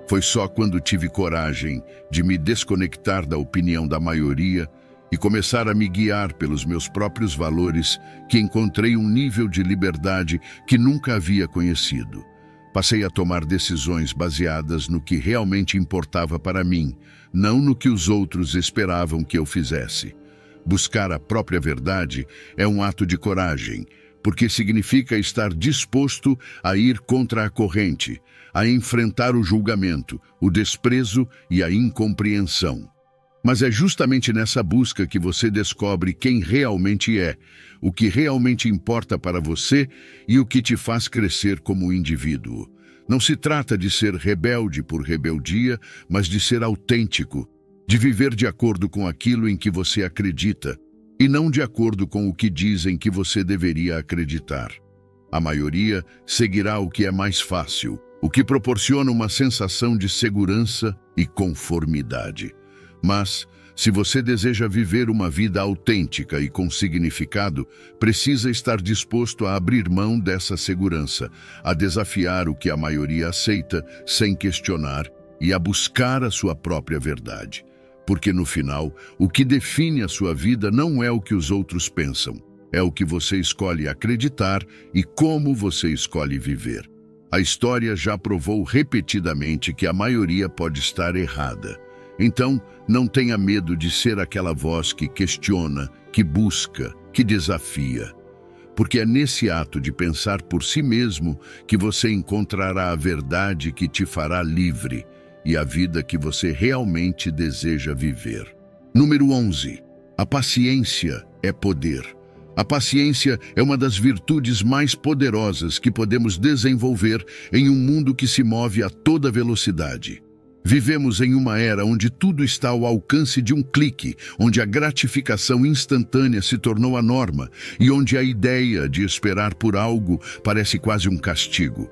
Speaker 1: Foi só quando tive coragem de me desconectar da opinião da maioria e começar a me guiar pelos meus próprios valores que encontrei um nível de liberdade que nunca havia conhecido. Passei a tomar decisões baseadas no que realmente importava para mim, não no que os outros esperavam que eu fizesse. Buscar a própria verdade é um ato de coragem, porque significa estar disposto a ir contra a corrente, a enfrentar o julgamento, o desprezo e a incompreensão. Mas é justamente nessa busca que você descobre quem realmente é, o que realmente importa para você e o que te faz crescer como indivíduo. Não se trata de ser rebelde por rebeldia, mas de ser autêntico, de viver de acordo com aquilo em que você acredita, e não de acordo com o que dizem que você deveria acreditar. A maioria seguirá o que é mais fácil, o que proporciona uma sensação de segurança e conformidade. Mas, se você deseja viver uma vida autêntica e com significado, precisa estar disposto a abrir mão dessa segurança, a desafiar o que a maioria aceita sem questionar e a buscar a sua própria verdade. Porque no final, o que define a sua vida não é o que os outros pensam, é o que você escolhe acreditar e como você escolhe viver. A história já provou repetidamente que a maioria pode estar errada. Então, não tenha medo de ser aquela voz que questiona, que busca, que desafia. porque é nesse ato de pensar por si mesmo que você encontrará a verdade que te fará livre e a vida que você realmente deseja viver. Número 11. A paciência é poder. A paciência é uma das virtudes mais poderosas que podemos desenvolver em um mundo que se move a toda velocidade. Vivemos em uma era onde tudo está ao alcance de um clique, onde a gratificação instantânea se tornou a norma e onde a ideia de esperar por algo parece quase um castigo.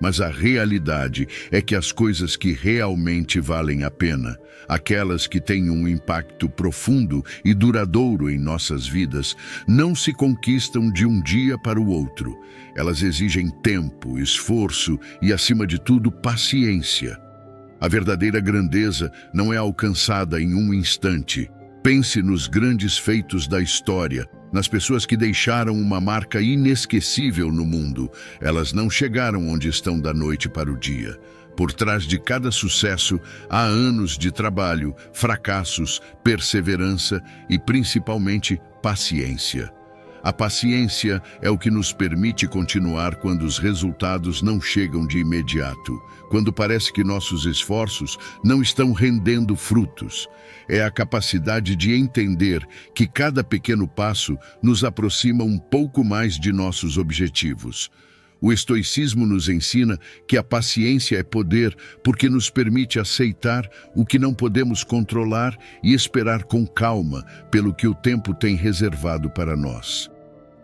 Speaker 1: Mas a realidade é que as coisas que realmente valem a pena, aquelas que têm um impacto profundo e duradouro em nossas vidas, não se conquistam de um dia para o outro. Elas exigem tempo, esforço e, acima de tudo, paciência. A verdadeira grandeza não é alcançada em um instante. Pense nos grandes feitos da história, nas pessoas que deixaram uma marca inesquecível no mundo. Elas não chegaram onde estão da noite para o dia. Por trás de cada sucesso, há anos de trabalho, fracassos, perseverança e, principalmente, paciência. A paciência é o que nos permite continuar quando os resultados não chegam de imediato, quando parece que nossos esforços não estão rendendo frutos. É a capacidade de entender que cada pequeno passo nos aproxima um pouco mais de nossos objetivos. O estoicismo nos ensina que a paciência é poder porque nos permite aceitar o que não podemos controlar e esperar com calma pelo que o tempo tem reservado para nós.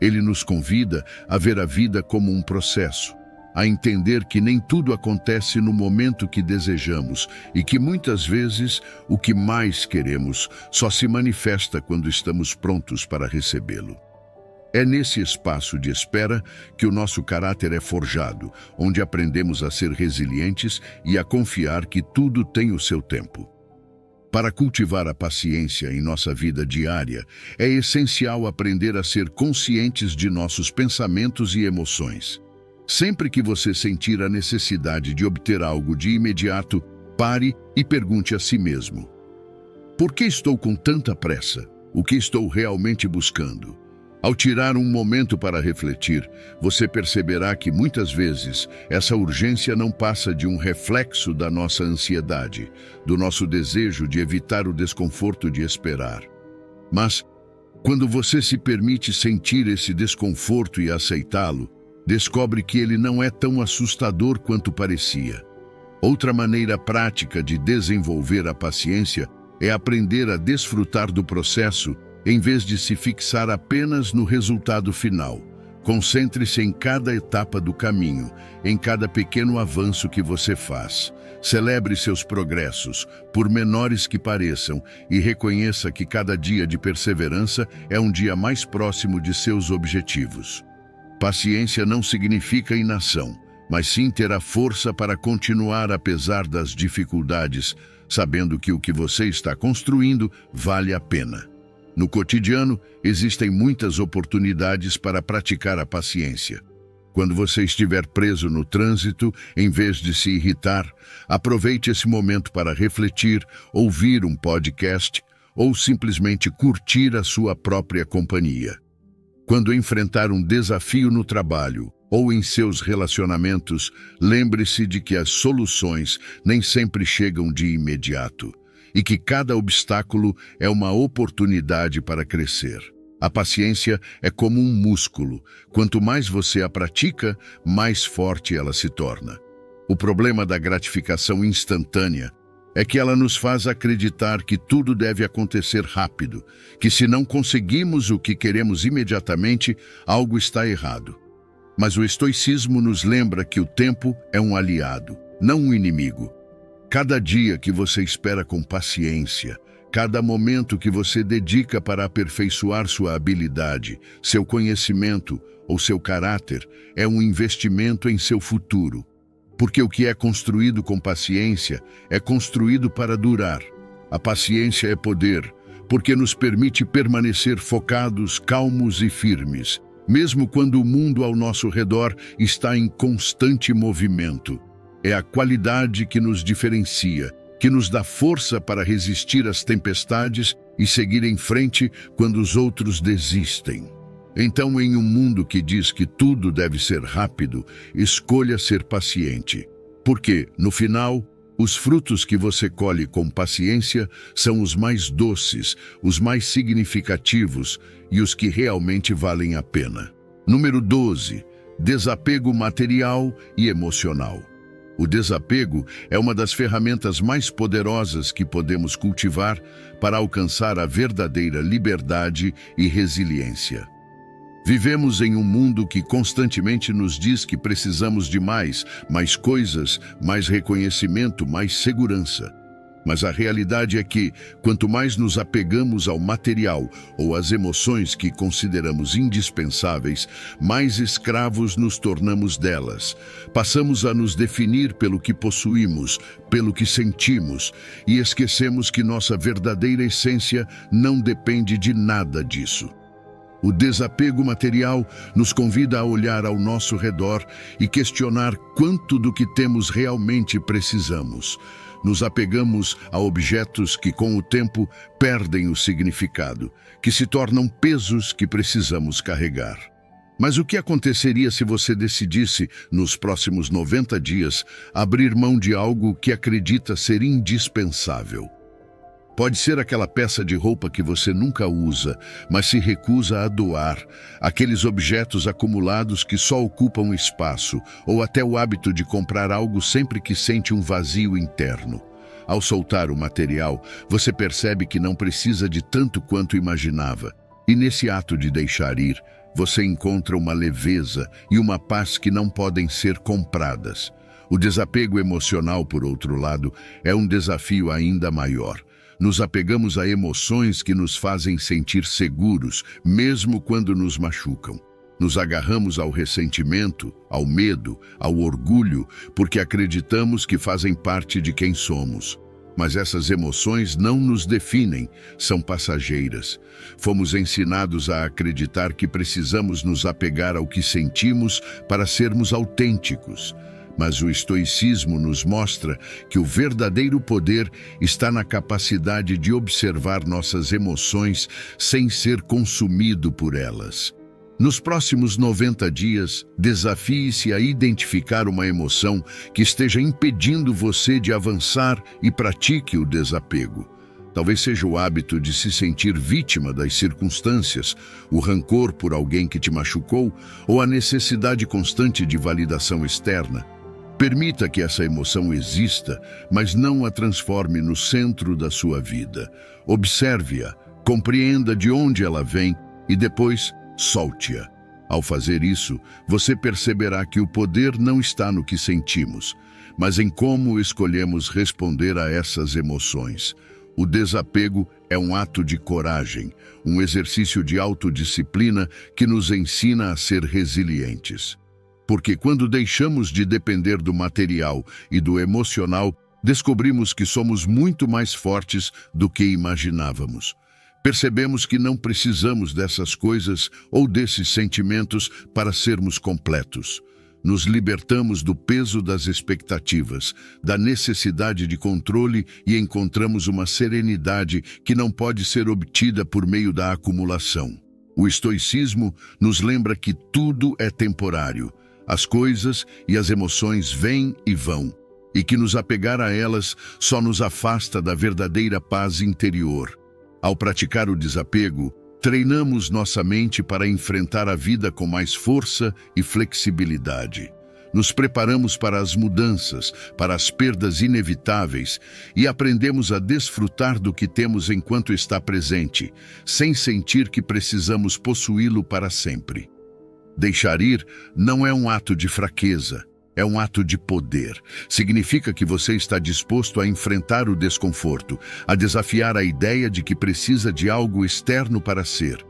Speaker 1: Ele nos convida a ver a vida como um processo, a entender que nem tudo acontece no momento que desejamos e que muitas vezes o que mais queremos só se manifesta quando estamos prontos para recebê-lo. É nesse espaço de espera que o nosso caráter é forjado, onde aprendemos a ser resilientes e a confiar que tudo tem o seu tempo. Para cultivar a paciência em nossa vida diária, é essencial aprender a ser conscientes de nossos pensamentos e emoções. Sempre que você sentir a necessidade de obter algo de imediato, pare e pergunte a si mesmo: por que estou com tanta pressa? O que estou realmente buscando? Ao tirar um momento para refletir, você perceberá que muitas vezes essa urgência não passa de um reflexo da nossa ansiedade, do nosso desejo de evitar o desconforto de esperar. Mas, quando você se permite sentir esse desconforto e aceitá-lo, descobre que ele não é tão assustador quanto parecia. Outra maneira prática de desenvolver a paciência é aprender a desfrutar do processo em vez de se fixar apenas no resultado final. Concentre-se em cada etapa do caminho, em cada pequeno avanço que você faz. Celebre seus progressos, por menores que pareçam, e reconheça que cada dia de perseverança é um dia mais próximo de seus objetivos. Paciência não significa inação, mas sim ter a força para continuar apesar das dificuldades, sabendo que o que você está construindo vale a pena. No cotidiano, existem muitas oportunidades para praticar a paciência. Quando você estiver preso no trânsito, em vez de se irritar, aproveite esse momento para refletir, ouvir um podcast ou simplesmente curtir a sua própria companhia. Quando enfrentar um desafio no trabalho ou em seus relacionamentos, lembre-se de que as soluções nem sempre chegam de imediato e que cada obstáculo é uma oportunidade para crescer. A paciência é como um músculo. Quanto mais você a pratica, mais forte ela se torna. O problema da gratificação instantânea é que ela nos faz acreditar que tudo deve acontecer rápido, que se não conseguimos o que queremos imediatamente, algo está errado. Mas o estoicismo nos lembra que o tempo é um aliado, não um inimigo. Cada dia que você espera com paciência, cada momento que você dedica para aperfeiçoar sua habilidade, seu conhecimento ou seu caráter, é um investimento em seu futuro. Porque o que é construído com paciência é construído para durar. A paciência é poder, porque nos permite permanecer focados, calmos e firmes, mesmo quando o mundo ao nosso redor está em constante movimento. É a qualidade que nos diferencia, que nos dá força para resistir às tempestades e seguir em frente quando os outros desistem. Então, em um mundo que diz que tudo deve ser rápido, escolha ser paciente. Porque, no final, os frutos que você colhe com paciência são os mais doces, os mais significativos e os que realmente valem a pena. Número 12. Desapego material e emocional. O desapego é uma das ferramentas mais poderosas que podemos cultivar para alcançar a verdadeira liberdade e resiliência. Vivemos em um mundo que constantemente nos diz que precisamos de mais coisas, mais reconhecimento, mais segurança. Mas a realidade é que, quanto mais nos apegamos ao material ou às emoções que consideramos indispensáveis, mais escravos nos tornamos delas. Passamos a nos definir pelo que possuímos, pelo que sentimos, e esquecemos que nossa verdadeira essência não depende de nada disso. O desapego material nos convida a olhar ao nosso redor e questionar quanto do que temos realmente precisamos. Nos apegamos a objetos que, com o tempo, perdem o significado, que se tornam pesos que precisamos carregar. Mas o que aconteceria se você decidisse, nos próximos 90 dias, abrir mão de algo que acredita ser indispensável? Pode ser aquela peça de roupa que você nunca usa, mas se recusa a doar, aqueles objetos acumulados que só ocupam espaço, ou até o hábito de comprar algo sempre que sente um vazio interno. Ao soltar o material, você percebe que não precisa de tanto quanto imaginava. E nesse ato de deixar ir, você encontra uma leveza e uma paz que não podem ser compradas. O desapego emocional, por outro lado, é um desafio ainda maior. Nos apegamos a emoções que nos fazem sentir seguros, mesmo quando nos machucam. Nos agarramos ao ressentimento, ao medo, ao orgulho, porque acreditamos que fazem parte de quem somos. Mas essas emoções não nos definem, são passageiras. Fomos ensinados a acreditar que precisamos nos apegar ao que sentimos para sermos autênticos. Mas o estoicismo nos mostra que o verdadeiro poder está na capacidade de observar nossas emoções sem ser consumido por elas. Nos próximos 90 dias, desafie-se a identificar uma emoção que esteja impedindo você de avançar e pratique o desapego. Talvez seja o hábito de se sentir vítima das circunstâncias, o rancor por alguém que te machucou ou a necessidade constante de validação externa. Permita que essa emoção exista, mas não a transforme no centro da sua vida. Observe-a, compreenda de onde ela vem e depois solte-a. Ao fazer isso, você perceberá que o poder não está no que sentimos, mas em como escolhemos responder a essas emoções. O desapego é um ato de coragem, um exercício de autodisciplina que nos ensina a ser resilientes. Porque quando deixamos de depender do material e do emocional, descobrimos que somos muito mais fortes do que imaginávamos. Percebemos que não precisamos dessas coisas ou desses sentimentos para sermos completos. Nos libertamos do peso das expectativas, da necessidade de controle e encontramos uma serenidade que não pode ser obtida por meio da acumulação. O estoicismo nos lembra que tudo é temporário. As coisas e as emoções vêm e vão, e que nos apegar a elas só nos afasta da verdadeira paz interior. Ao praticar o desapego, treinamos nossa mente para enfrentar a vida com mais força e flexibilidade. Nos preparamos para as mudanças, para as perdas inevitáveis e aprendemos a desfrutar do que temos enquanto está presente, sem sentir que precisamos possuí-lo para sempre. Deixar ir não é um ato de fraqueza, é um ato de poder. Significa que você está disposto a enfrentar o desconforto, a desafiar a ideia de que precisa de algo externo para ser.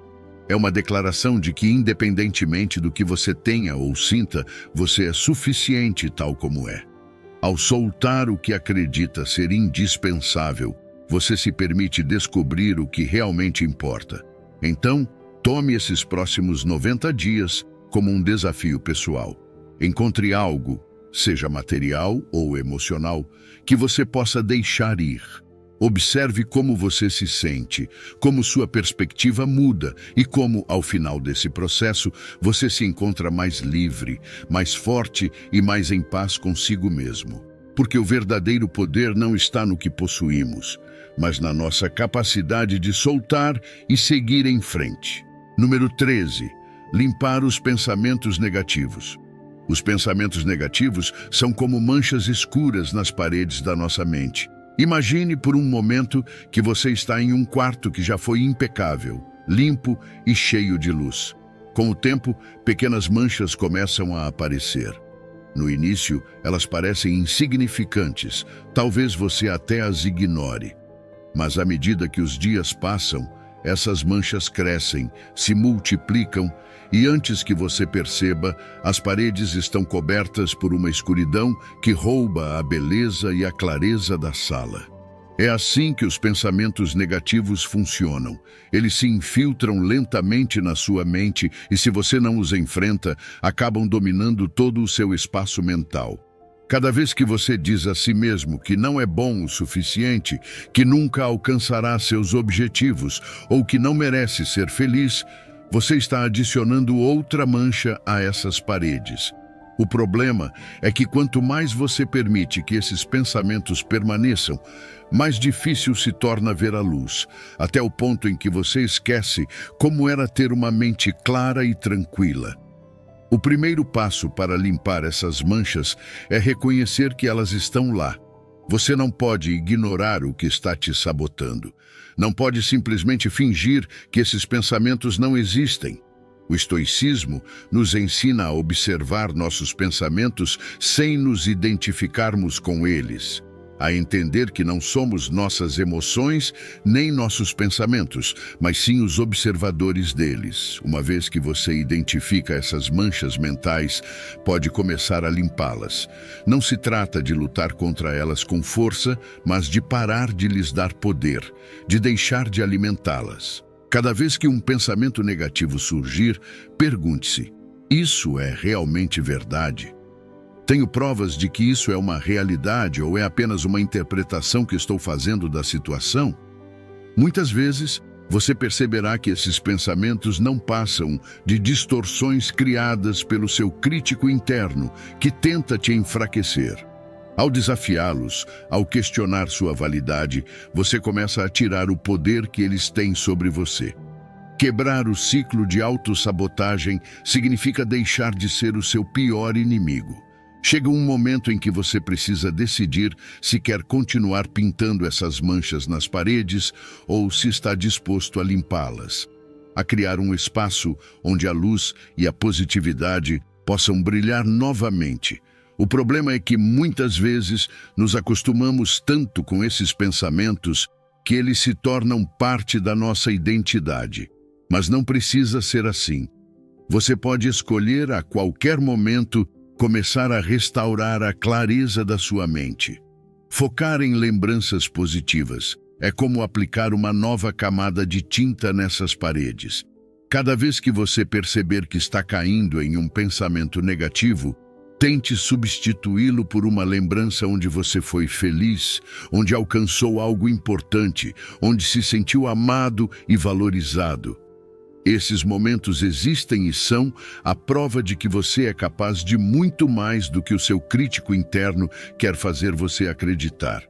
Speaker 1: É uma declaração de que, independentemente do que você tenha ou sinta, você é suficiente tal como é. Ao soltar o que acredita ser indispensável, você se permite descobrir o que realmente importa. Então, tome esses próximos 90 dias como um desafio pessoal. Encontre algo, seja material ou emocional, que você possa deixar ir. Observe como você se sente, como sua perspectiva muda e como, ao final desse processo, você se encontra mais livre, mais forte e mais em paz consigo mesmo. Porque o verdadeiro poder não está no que possuímos, mas na nossa capacidade de soltar e seguir em frente. Número 13. Limpar os pensamentos negativos. Os pensamentos negativos são como manchas escuras nas paredes da nossa mente. Imagine por um momento que você está em um quarto que já foi impecável, limpo e cheio de luz. Com o tempo, pequenas manchas começam a aparecer. No início, elas parecem insignificantes, talvez você até as ignore. Mas à medida que os dias passam, essas manchas crescem, se multiplicam e antes que você perceba, as paredes estão cobertas por uma escuridão que rouba a beleza e a clareza da sala. É assim que os pensamentos negativos funcionam. Eles se infiltram lentamente na sua mente e, se você não os enfrenta, acabam dominando todo o seu espaço mental. Cada vez que você diz a si mesmo que não é bom o suficiente, que nunca alcançará seus objetivos ou que não merece ser feliz, você está adicionando outra mancha a essas paredes. O problema é que quanto mais você permite que esses pensamentos permaneçam, mais difícil se torna ver a luz, até o ponto em que você esquece como era ter uma mente clara e tranquila. O primeiro passo para limpar essas manchas é reconhecer que elas estão lá. Você não pode ignorar o que está te sabotando. Não pode simplesmente fingir que esses pensamentos não existem. O estoicismo nos ensina a observar nossos pensamentos sem nos identificarmos com eles, a entender que não somos nossas emoções nem nossos pensamentos, mas sim os observadores deles. Uma vez que você identifica essas manchas mentais, pode começar a limpá-las. Não se trata de lutar contra elas com força, mas de parar de lhes dar poder, de deixar de alimentá-las. Cada vez que um pensamento negativo surgir, pergunte-se: isso é realmente verdade? Tenho provas de que isso é uma realidade ou é apenas uma interpretação que estou fazendo da situação? Muitas vezes, você perceberá que esses pensamentos não passam de distorções criadas pelo seu crítico interno, que tenta te enfraquecer. Ao desafiá-los, ao questionar sua validade, você começa a tirar o poder que eles têm sobre você. Quebrar o ciclo de autossabotagem significa deixar de ser o seu pior inimigo. Chega um momento em que você precisa decidir se quer continuar pintando essas manchas nas paredes ou se está disposto a limpá-las, a criar um espaço onde a luz e a positividade possam brilhar novamente. O problema é que muitas vezes nos acostumamos tanto com esses pensamentos que eles se tornam parte da nossa identidade. Mas não precisa ser assim. Você pode escolher a qualquer momento começar a restaurar a clareza da sua mente. Focar em lembranças positivas é como aplicar uma nova camada de tinta nessas paredes. Cada vez que você perceber que está caindo em um pensamento negativo, tente substituí-lo por uma lembrança onde você foi feliz, onde alcançou algo importante, onde se sentiu amado e valorizado. Esses momentos existem e são a prova de que você é capaz de muito mais do que o seu crítico interno quer fazer você acreditar.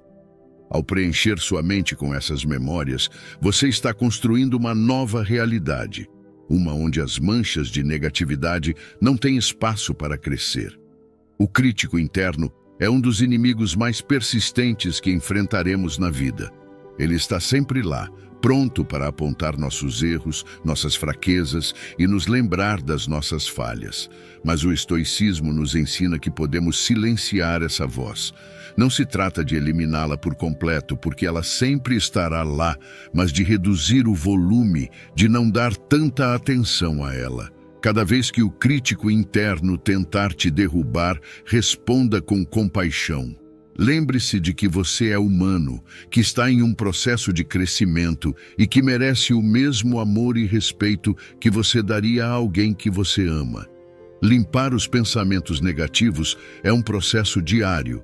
Speaker 1: Ao preencher sua mente com essas memórias, você está construindo uma nova realidade, uma onde as manchas de negatividade não têm espaço para crescer. O crítico interno é um dos inimigos mais persistentes que enfrentaremos na vida. Ele está sempre lá, pronto para apontar nossos erros, nossas fraquezas e nos lembrar das nossas falhas. Mas o estoicismo nos ensina que podemos silenciar essa voz. Não se trata de eliminá-la por completo, porque ela sempre estará lá, mas de reduzir o volume, de não dar tanta atenção a ela. Cada vez que o crítico interno tentar te derrubar, responda com compaixão. Lembre-se de que você é humano, que está em um processo de crescimento e que merece o mesmo amor e respeito que você daria a alguém que você ama. Limpar os pensamentos negativos é um processo diário.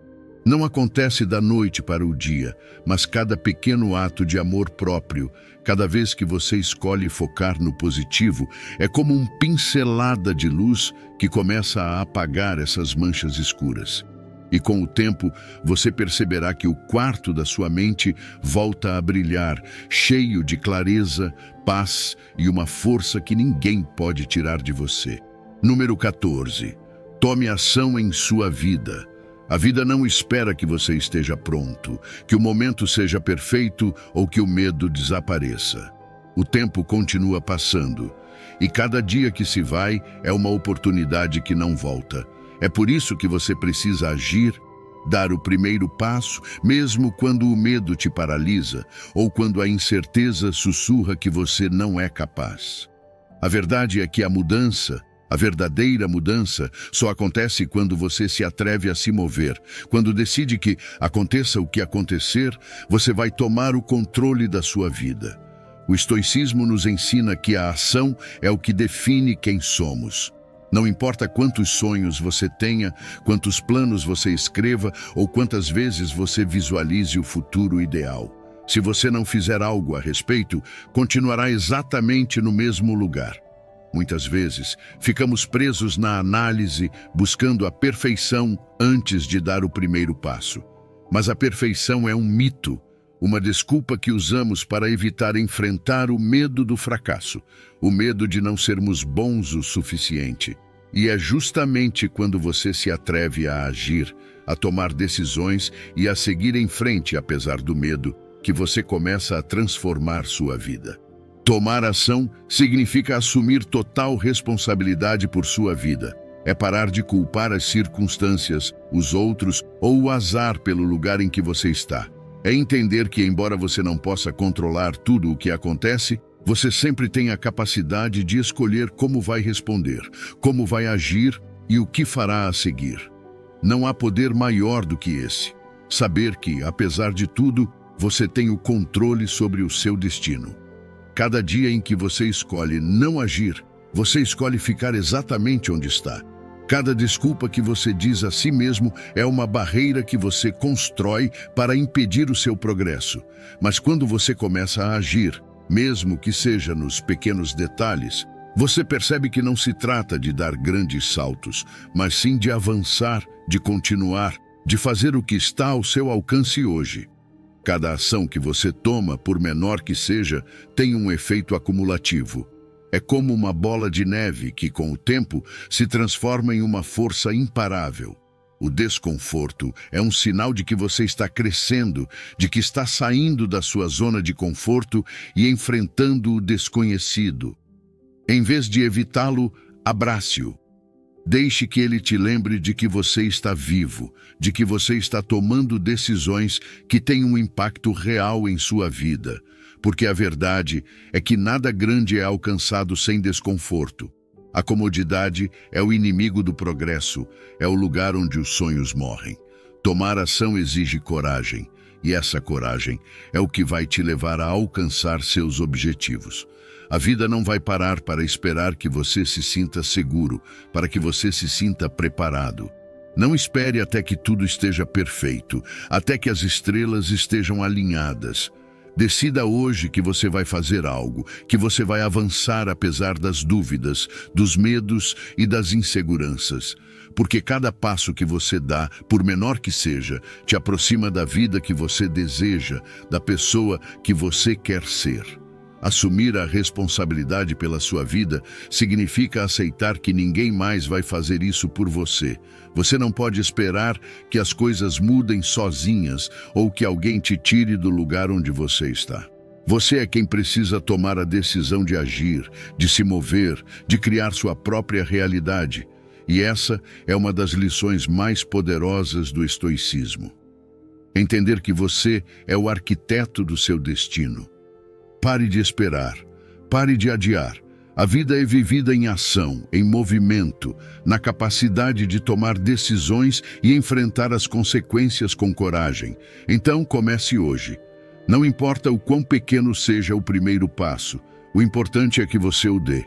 Speaker 1: Não acontece da noite para o dia, mas cada pequeno ato de amor próprio, cada vez que você escolhe focar no positivo, é como uma pincelada de luz que começa a apagar essas manchas escuras. E com o tempo, você perceberá que o quarto da sua mente volta a brilhar, cheio de clareza, paz e uma força que ninguém pode tirar de você. Número 14. Tome ação em sua vida. A vida não espera que você esteja pronto, que o momento seja perfeito ou que o medo desapareça. O tempo continua passando, e cada dia que se vai é uma oportunidade que não volta. É por isso que você precisa agir, dar o primeiro passo, mesmo quando o medo te paralisa ou quando a incerteza sussurra que você não é capaz. A verdade é que a verdadeira mudança só acontece quando você se atreve a se mover. Quando decide que, aconteça o que acontecer, você vai tomar o controle da sua vida. O estoicismo nos ensina que a ação é o que define quem somos. Não importa quantos sonhos você tenha, quantos planos você escreva ou quantas vezes você visualize o futuro ideal. Se você não fizer algo a respeito, continuará exatamente no mesmo lugar. Muitas vezes, ficamos presos na análise, buscando a perfeição antes de dar o primeiro passo. Mas a perfeição é um mito, uma desculpa que usamos para evitar enfrentar o medo do fracasso, o medo de não sermos bons o suficiente. E é justamente quando você se atreve a agir, a tomar decisões e a seguir em frente apesar do medo, que você começa a transformar sua vida. Tomar ação significa assumir total responsabilidade por sua vida. É parar de culpar as circunstâncias, os outros ou o azar pelo lugar em que você está. É entender que, embora você não possa controlar tudo o que acontece, você sempre tem a capacidade de escolher como vai responder, como vai agir e o que fará a seguir. Não há poder maior do que esse. Saber que, apesar de tudo, você tem o controle sobre o seu destino. Cada dia em que você escolhe não agir, você escolhe ficar exatamente onde está. Cada desculpa que você diz a si mesmo é uma barreira que você constrói para impedir o seu progresso. Mas quando você começa a agir, mesmo que seja nos pequenos detalhes, você percebe que não se trata de dar grandes saltos, mas sim de avançar, de continuar, de fazer o que está ao seu alcance hoje. Cada ação que você toma, por menor que seja, tem um efeito acumulativo. É como uma bola de neve que, com o tempo, se transforma em uma força imparável. O desconforto é um sinal de que você está crescendo, de que está saindo da sua zona de conforto e enfrentando o desconhecido. Em vez de evitá-lo, abrace-o. Deixe que ele te lembre de que você está vivo, de que você está tomando decisões que têm um impacto real em sua vida, porque a verdade é que nada grande é alcançado sem desconforto. A comodidade é o inimigo do progresso, é o lugar onde os sonhos morrem. Tomar ação exige coragem, e essa coragem é o que vai te levar a alcançar seus objetivos. A vida não vai parar para esperar que você se sinta seguro, para que você se sinta preparado. Não espere até que tudo esteja perfeito, até que as estrelas estejam alinhadas. Decida hoje que você vai fazer algo, que você vai avançar apesar das dúvidas, dos medos e das inseguranças. Porque cada passo que você dá, por menor que seja, te aproxima da vida que você deseja, da pessoa que você quer ser. Assumir a responsabilidade pela sua vida significa aceitar que ninguém mais vai fazer isso por você. Você não pode esperar que as coisas mudem sozinhas ou que alguém te tire do lugar onde você está. Você é quem precisa tomar a decisão de agir, de se mover, de criar sua própria realidade. E essa é uma das lições mais poderosas do estoicismo. Entender que você é o arquiteto do seu destino. Pare de esperar, pare de adiar. A vida é vivida em ação, em movimento, na capacidade de tomar decisões e enfrentar as consequências com coragem. Então comece hoje. Não importa o quão pequeno seja o primeiro passo, o importante é que você o dê.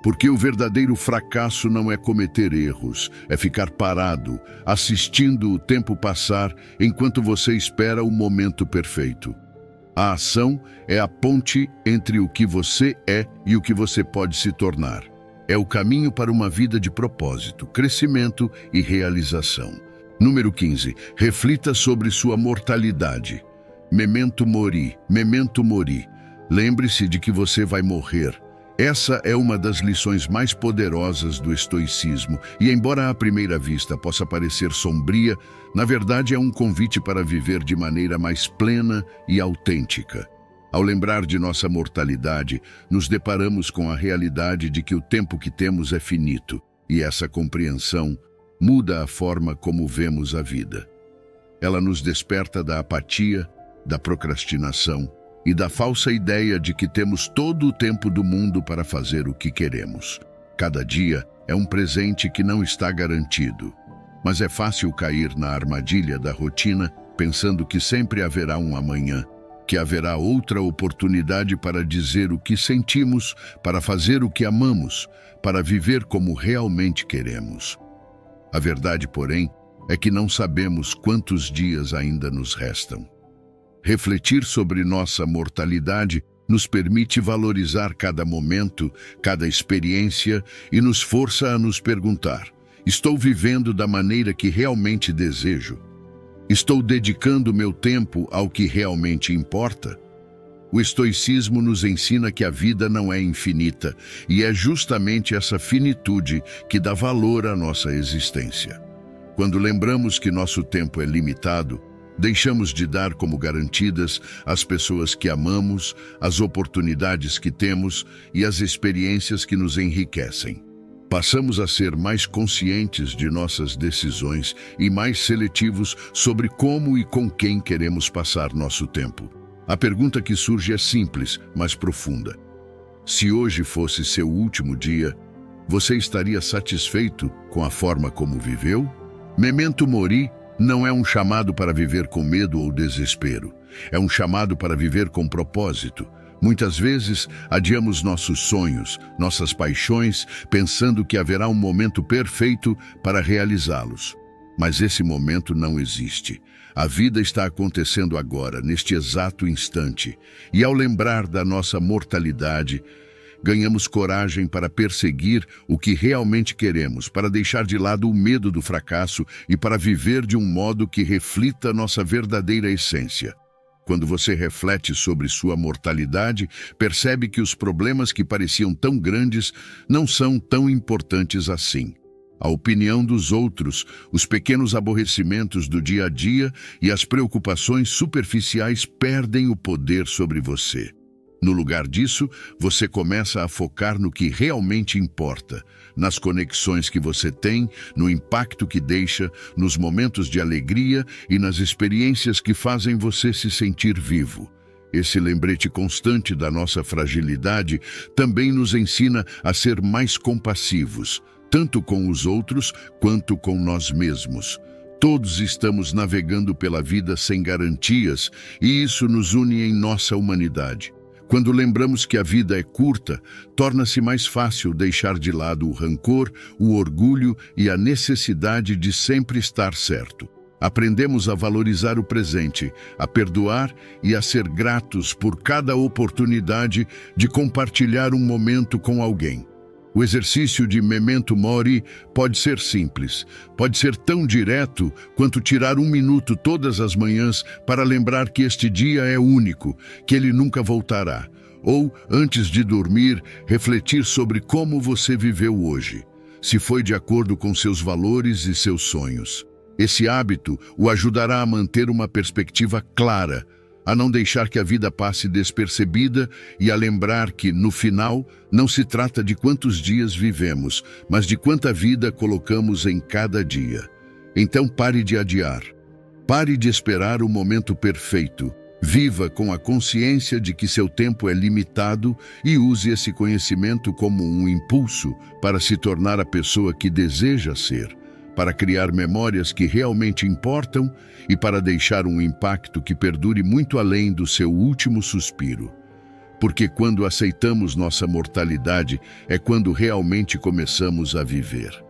Speaker 1: Porque o verdadeiro fracasso não é cometer erros, é ficar parado, assistindo o tempo passar enquanto você espera o momento perfeito. A ação é a ponte entre o que você é e o que você pode se tornar. É o caminho para uma vida de propósito, crescimento e realização. Número 15. Reflita sobre sua mortalidade. Memento mori, memento mori. Lembre-se de que você vai morrer. Essa é uma das lições mais poderosas do estoicismo e, embora à primeira vista possa parecer sombria, na verdade é um convite para viver de maneira mais plena e autêntica. Ao lembrar de nossa mortalidade, nos deparamos com a realidade de que o tempo que temos é finito, e essa compreensão muda a forma como vemos a vida. Ela nos desperta da apatia, da procrastinação e da falsa ideia de que temos todo o tempo do mundo para fazer o que queremos. Cada dia é um presente que não está garantido, mas é fácil cair na armadilha da rotina pensando que sempre haverá um amanhã, que haverá outra oportunidade para dizer o que sentimos, para fazer o que amamos, para viver como realmente queremos. A verdade, porém, é que não sabemos quantos dias ainda nos restam. Refletir sobre nossa mortalidade nos permite valorizar cada momento, cada experiência e nos força a nos perguntar: estou vivendo da maneira que realmente desejo? Estou dedicando meu tempo ao que realmente importa? O estoicismo nos ensina que a vida não é infinita e é justamente essa finitude que dá valor à nossa existência. Quando lembramos que nosso tempo é limitado, deixamos de dar como garantidas as pessoas que amamos, as oportunidades que temos e as experiências que nos enriquecem. Passamos a ser mais conscientes de nossas decisões e mais seletivos sobre como e com quem queremos passar nosso tempo. A pergunta que surge é simples, mas profunda. Se hoje fosse seu último dia, você estaria satisfeito com a forma como viveu? Memento mori não é um chamado para viver com medo ou desespero. É um chamado para viver com propósito. Muitas vezes, adiamos nossos sonhos, nossas paixões, pensando que haverá um momento perfeito para realizá-los. Mas esse momento não existe. A vida está acontecendo agora, neste exato instante. E ao lembrar da nossa mortalidade, ganhamos coragem para perseguir o que realmente queremos, para deixar de lado o medo do fracasso e para viver de um modo que reflita nossa verdadeira essência. Quando você reflete sobre sua mortalidade, percebe que os problemas que pareciam tão grandes não são tão importantes assim. A opinião dos outros, os pequenos aborrecimentos do dia a dia e as preocupações superficiais perdem o poder sobre você. No lugar disso, você começa a focar no que realmente importa, nas conexões que você tem, no impacto que deixa, nos momentos de alegria e nas experiências que fazem você se sentir vivo. Esse lembrete constante da nossa fragilidade também nos ensina a ser mais compassivos, tanto com os outros quanto com nós mesmos. Todos estamos navegando pela vida sem garantias e isso nos une em nossa humanidade. Quando lembramos que a vida é curta, torna-se mais fácil deixar de lado o rancor, o orgulho e a necessidade de sempre estar certo. Aprendemos a valorizar o presente, a perdoar e a ser gratos por cada oportunidade de compartilhar um momento com alguém. O exercício de memento mori pode ser simples, pode ser tão direto quanto tirar um minuto todas as manhãs para lembrar que este dia é único, que ele nunca voltará. Ou, antes de dormir, refletir sobre como você viveu hoje, se foi de acordo com seus valores e seus sonhos. Esse hábito o ajudará a manter uma perspectiva clara, a não deixar que a vida passe despercebida e a lembrar que, no final, não se trata de quantos dias vivemos, mas de quanta vida colocamos em cada dia. Então pare de adiar. Pare de esperar o momento perfeito. Viva com a consciência de que seu tempo é limitado e use esse conhecimento como um impulso para se tornar a pessoa que deseja ser, para criar memórias que realmente importam e para deixar um impacto que perdure muito além do seu último suspiro. porque quando aceitamos nossa mortalidade é quando realmente começamos a viver.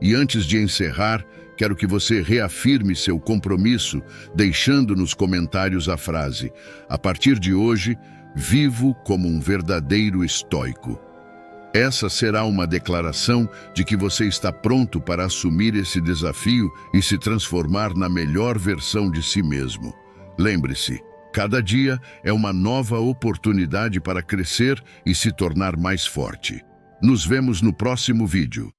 Speaker 1: E antes de encerrar, quero que você reafirme seu compromisso, deixando nos comentários a frase: a partir de hoje, vivo como um verdadeiro estoico. Essa será uma declaração de que você está pronto para assumir esse desafio e se transformar na melhor versão de si mesmo. Lembre-se, cada dia é uma nova oportunidade para crescer e se tornar mais forte. Nos vemos no próximo vídeo.